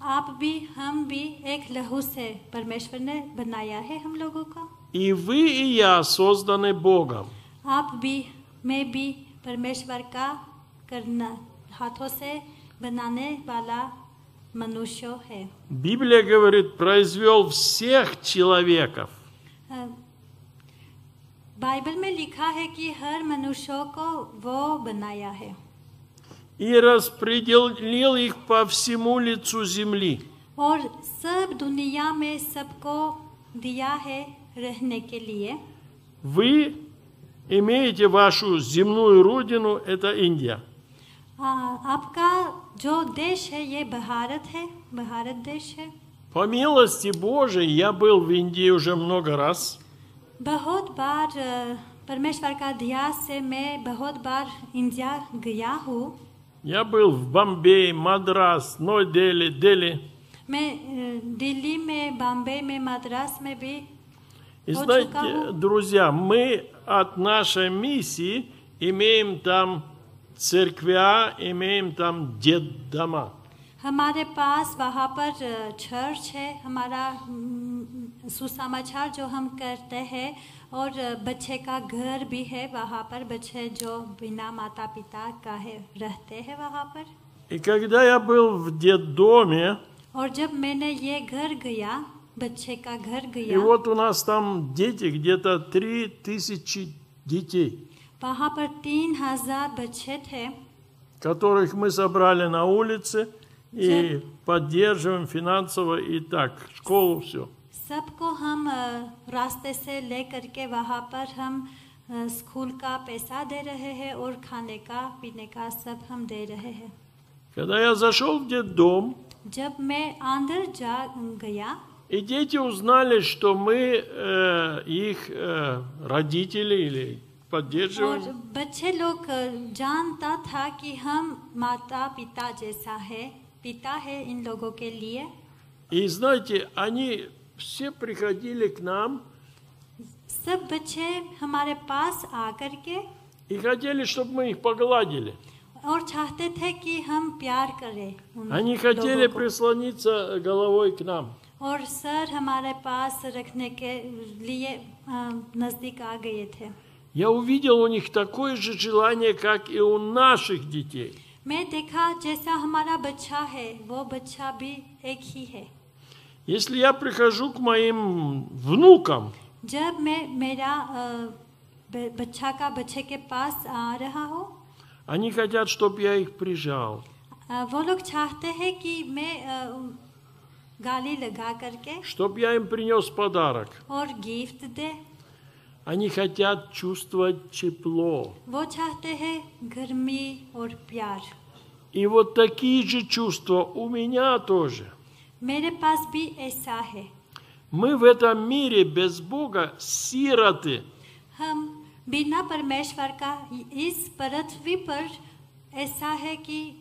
Speaker 5: आप भी हम भी एक लहू से परमेश्वर ने बनाया है हम लोगों का।
Speaker 10: И вы и я созданы Богом.
Speaker 5: आप भी मैं भी परमेश्वर का करना हाथों से बनाने वाला मनुष्य है।
Speaker 10: Библия говорит, произвел всех человеков.
Speaker 5: बाइबल में लिखा है कि हर मनुष्यों को वो बनाया है।
Speaker 10: И распределил их по всему лицу земли.
Speaker 5: और सब दुनिया में सबको दिया है रहने के लिए।
Speaker 10: Вы имеете вашу земную родину, это Индия.
Speaker 5: आपका जो देश है ये भारत है, भारत देश है।
Speaker 10: По милости Божией я был в Индии уже много раз.
Speaker 5: बहुत बार परमेश्वर का दया से मैं बहुत बार इंडिया गया हूँ।
Speaker 10: Я был в Бомбее, Мадрас, Ной-Дели, Дели.
Speaker 5: मैं दिल्ली में, बॉम्बे में, मद्रास में भी
Speaker 10: И знаете, друзья, мы от нашей миссии имеем там церквя, имеем там детдома.
Speaker 5: हमारे पास वहाँ पर चर्च है, हमारा सुसमाचार जो हम करते हैं, और बच्चे का घर भी है वहाँ पर। बच्चे जो बिना माता पिता का है रहते हैं वहाँ पर।
Speaker 10: И когда я был в детдоме,
Speaker 5: और जब मैंने ये घर गया, बच्चे का घर
Speaker 10: и
Speaker 5: गया,
Speaker 10: вот у нас там дети, где-то 3000 детей,
Speaker 5: वहाँ पर 3000 बच्चे थे,
Speaker 10: которых мы собрали на улице и поддерживаем финансово и так, школу, все.
Speaker 5: सबको हम रास्ते से ले करके वहाँ पर हम स्कूल का पैसा दे रहे हैं और खाने का पीने का सब हम दे रहे हैं।
Speaker 10: Когда я зашел в детдом,
Speaker 5: जब मैं अंदर जा गया,
Speaker 10: и дети узнали, что мы их родители или поддерживаем.
Speaker 5: और बच्चे लोग जानता था कि हम माता पिता जैसा है, पिता है इन लोगों के लिए।
Speaker 10: И знаете, они все приходили к нам.
Speaker 5: सब बच्चे हमारे पास आकर के,
Speaker 10: И хотели, чтобы мы их погладили.
Speaker 5: और चाहते थे कि हम प्यार करें उन
Speaker 10: Они хотели
Speaker 5: लोगों को।
Speaker 10: прислониться головой к нам.
Speaker 5: और सर हमारे पास रखने के लिए नजदीक आ गए थे।
Speaker 10: Я увидел у них такое же желание, как и у наших детей.
Speaker 5: मैं देखा जैसा हमारा बच्चा है वो बच्चा भी एक ही है।
Speaker 10: Если я прихожу к моим внукам,
Speaker 5: जब मैं मेरा बच्चा का बच्चे के पास आ रहा हूँ,
Speaker 10: они хотят, чтобы я их прижал,
Speaker 5: वो लोग चाहते हैं कि मैं गाली लगा करके
Speaker 10: чтобы я им принес подарок.
Speaker 5: और गिफ्ट दे।
Speaker 10: Они хотят чувствовать тепло.
Speaker 5: वो चाहते हैं गर्मी और प्यार।
Speaker 10: И вот такие же чувства у меня тоже.
Speaker 5: मेरे पास भी ऐसा है।
Speaker 10: Мы в этом мире без Бога сироты.
Speaker 5: हम बिना परमेश्वर का इस पृथ्वी पर ऐसा है कि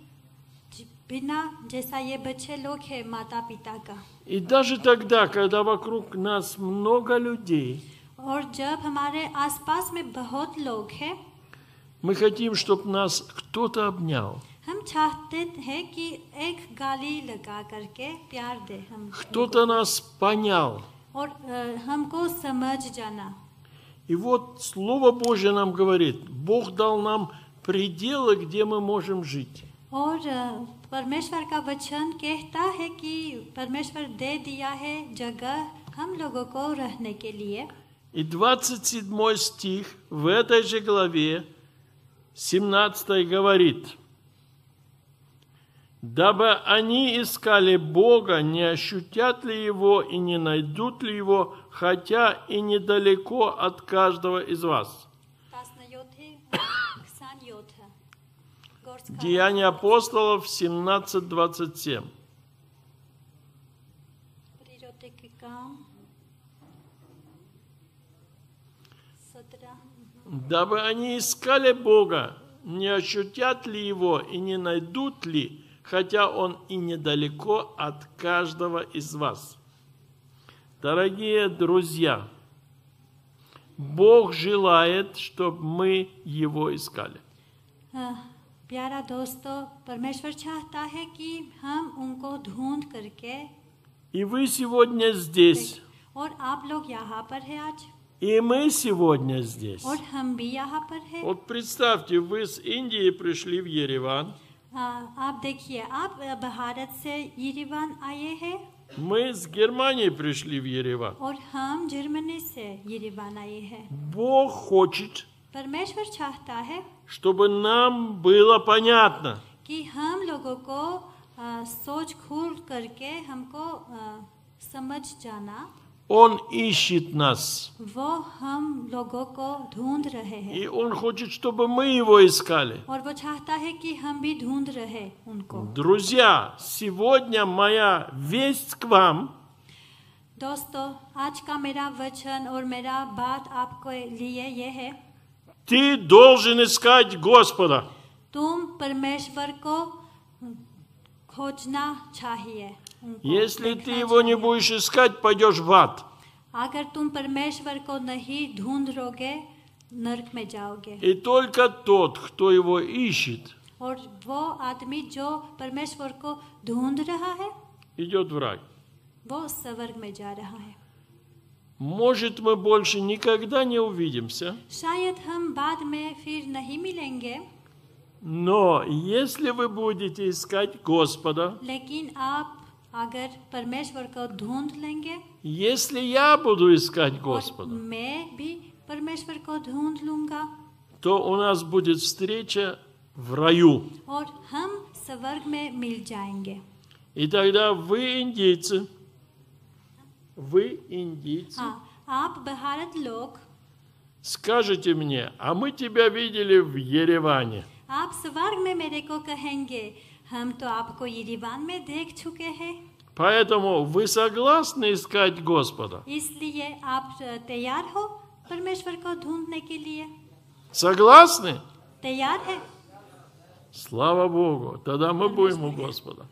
Speaker 5: बिना जैसा ये बच्चे लोग हैं माता पिता का।
Speaker 10: И даже тогда, когда вокруг нас много людей,
Speaker 5: और जब हमारे आसपास में बहुत लोग हैं,
Speaker 10: мы хотим, чтобы нас кто-то обнял,
Speaker 5: हम चाहते हैं कि एक गाली लगा करके प्यार दे हम,
Speaker 10: кто-то нас понял.
Speaker 5: और हमको समझ जाना।
Speaker 10: И вот Слово Божье нам говорит, Бог дал нам пределы, где мы можем жить.
Speaker 5: और परमेश्वर का वचन कहता है कि परमेश्वर दे दिया है जगह हम लोगों को रहने के लिए।
Speaker 10: И 27 стих в этой же главе, 17 говорит: «Дабы они искали Бога, не ощутят ли Его и не найдут ли Его, хотя и недалеко от каждого из вас». Деяния апостолов 17:27. «Дабы они искали Бога, не ощутят ли Его и не найдут ли, хотя Он и недалеко от каждого из вас». Дорогие друзья, Бог желает, чтобы мы Его искали.
Speaker 5: प्यारा दोस्तों, परमेश्वर चाहता है कि हम उनको ढूंढ करके।
Speaker 10: И вы сегодня здесь.
Speaker 5: और आप लोग यहाँ पर हैं आज।
Speaker 10: И мы сегодня здесь.
Speaker 5: और हम भी यहाँ पर हैं।
Speaker 10: Вот представьте, вы с Индии пришли в Ереван.
Speaker 5: आप देखिए, आप भारत से यरीवान आए हैं।
Speaker 10: Мы с Германии пришли в Ереван.
Speaker 5: और हम जर्मनी से यरीवान आए हैं।
Speaker 10: Бог хочет,
Speaker 5: परमेश्वर चाहता है,
Speaker 10: чтобы нам было понятно,
Speaker 5: कि हम लोगों को सोच खोल करके हमको समझ जाना।
Speaker 10: Он ищет нас.
Speaker 5: वो हम लोगों को ढूंढ रहे हैं।
Speaker 10: И Он хочет, чтобы мы Его искали.
Speaker 5: और वो चाहता है कि हम भी ढूंढ रहे उनको।
Speaker 10: Друзья, сегодня моя весть к вам.
Speaker 5: दोस्तों, आज का मेरा वचन और मेरा बात आपको लिए ये है,
Speaker 10: Ты должен искать Господа.
Speaker 5: तुम परमेश्वर को खोजना चाहिए।
Speaker 10: Если ты Его не будешь искать, пойдешь в ад.
Speaker 5: अगर तुम परमेश्वर को नहीं ढूंढोगे, नरक में जाओगे।
Speaker 10: И только тот, кто Его ищет,
Speaker 5: और वो आदमी जो परमेश्वर को ढूंढ रहा है,
Speaker 10: идет в рай.
Speaker 5: वो स्वर्ग में जा रहा है।
Speaker 10: Может, мы больше никогда не увидимся.
Speaker 5: शायद हम बाद में फिर नहीं मिलेंगे।
Speaker 10: Но если вы будете искать Господа,
Speaker 5: लेकिन आप अगर परमेश्वर को ढूंढ लेंगे,
Speaker 10: если я буду искать Господа,
Speaker 5: मैं भी परमेश्वर को ढूंढ लूंगा,
Speaker 10: то у нас будет встреча в раю.
Speaker 5: और हम स्वर्ग में मिल जाएंगे।
Speaker 10: И тогда вы, индейцы,
Speaker 5: हाँ, आप भारत लोग
Speaker 10: скажете мне, а мы тебя видели в Ереване.
Speaker 5: आप स्वर्ग में मेरे को कहेंगे, हम तो आपको यरीवान में देख चुके हैं।
Speaker 10: Поэтому вы согласны искать Господа?
Speaker 5: इसलिए आप तैयार हो परमेश्वर को ढूंढने के लिए?
Speaker 10: Согласны?
Speaker 5: तैयार है?
Speaker 10: Слава Богу, тогда мы будем у Господа.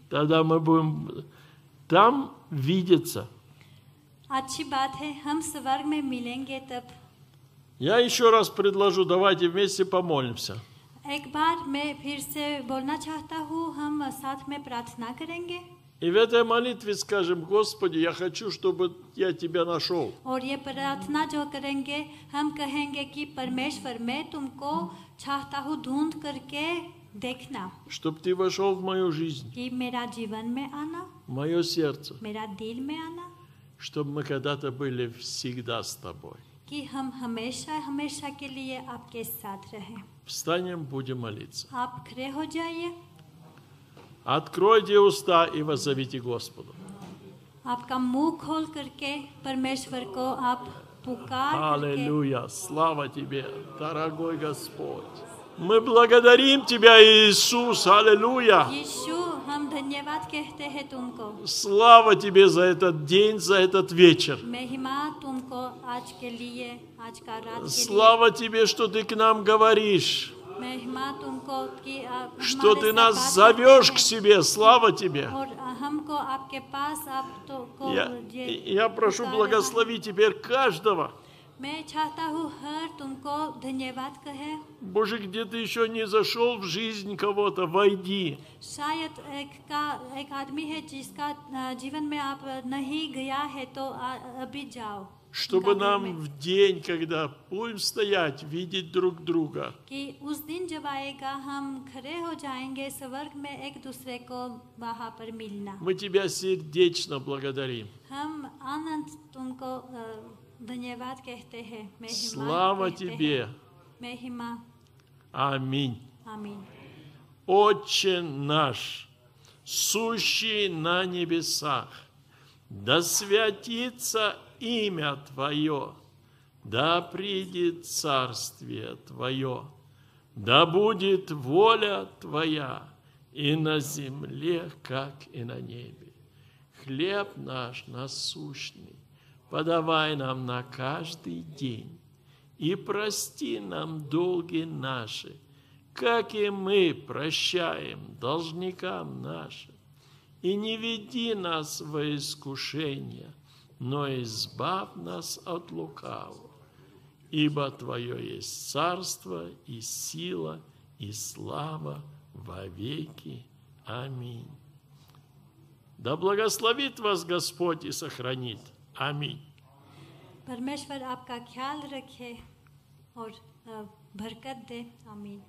Speaker 10: Тогда мы будем там видеться.
Speaker 5: अच्छी बात है, हम स्वर्ग में मिलेंगे तब।
Speaker 10: Я еще раз предложу, давайте вместе помолимся.
Speaker 5: एक बार मैं फिर से बोलना चाहता हूँ, हम साथ में प्रार्थना करेंगे
Speaker 10: И в этой молитве скажем: Господи, я хочу, чтобы я Тебя нашел.
Speaker 5: और ये प्रार्थना जो करेंगे हम कहेंगे कि परमेश्वर मैं तुमको चाहता हूँ ढूंढ करके देखना,
Speaker 10: Чтобы Ты вошел в мою жизнь,
Speaker 5: कि मेरा जीवन में आना,
Speaker 10: в мое сердце,
Speaker 5: मेरा दिल में आना,
Speaker 10: чтобы мы когда-то были всегда с Тобой.
Speaker 5: कि हम हमेशा हमेशा के लिए आपके साथ रहें।
Speaker 10: Встанем, будем молиться.
Speaker 5: आप खड़े हो जाइए,
Speaker 10: Откройте уста и воззовите Господу.
Speaker 5: आपका मुंह खोल करके परमेश्वर को आप पुकार करके।
Speaker 10: Аллилуйя! Слава Тебе, дорогой Господь! Мы благодарим Тебя, Иисус! Аллилуйя!
Speaker 5: यीशु हम धन्यवाद कहते हैं तुमको,
Speaker 10: Слава Тебе за этот день, за этот вечер!
Speaker 5: महिमा तुमको आज के लिए, आज का रात के
Speaker 10: Слава Тебе, что Ты к нам говоришь,
Speaker 5: लिए, महिमा तुमको कि आप
Speaker 10: что
Speaker 5: हमारे
Speaker 10: Ты
Speaker 5: साथ
Speaker 10: нас
Speaker 5: बात
Speaker 10: зовешь
Speaker 5: करते
Speaker 10: к
Speaker 5: हैं
Speaker 10: себе. Слава Тебе!
Speaker 5: और हमको आपके पास आप तो को
Speaker 10: Я прошу, благослови теперь каждого.
Speaker 5: मैं चाहता हूँ हर तुमको धन्यवाद कहे।
Speaker 10: Боже, где Ты еще не зашел в жизнь кого-то, войди.
Speaker 5: शायद एक आदमी है जिसका जीवन में आप नहीं गया है तो अभी जाओ,
Speaker 10: Чтобы нам в день, когда будем стоять, видеть друг друга,
Speaker 5: कि उस दिन जब आएगा हम खड़े हो जाएंगे स्वर्ग में एक दूसरे को वहाँ पर मिलना।
Speaker 10: мы Тебя сердечно благодарим.
Speaker 5: हम आनंद तुमको धन्यवाद कहते हैं, महिमा
Speaker 10: Слава
Speaker 5: कहते हैं,
Speaker 10: Тебе.
Speaker 5: महिमा।
Speaker 10: Аминь.
Speaker 5: आमीन।
Speaker 10: Отче наш, сущий на небесах, да святится имя Твое, да придет царствие Твое, да будет воля Твоя и на земле, как и на небе. Хлеб наш насущный подавай нам на каждый день, и прости нам долги наши, как и мы прощаем должникам нашим. И не веди нас во искушение, но избавь нас от лукавого. Ибо Твое есть царство и сила и слава во веки. Аминь. Да благословит вас Господь и сохранит. Аминь.
Speaker 5: परमेश्वर आपका ख्याल रखे और बरकत दे। आमीन।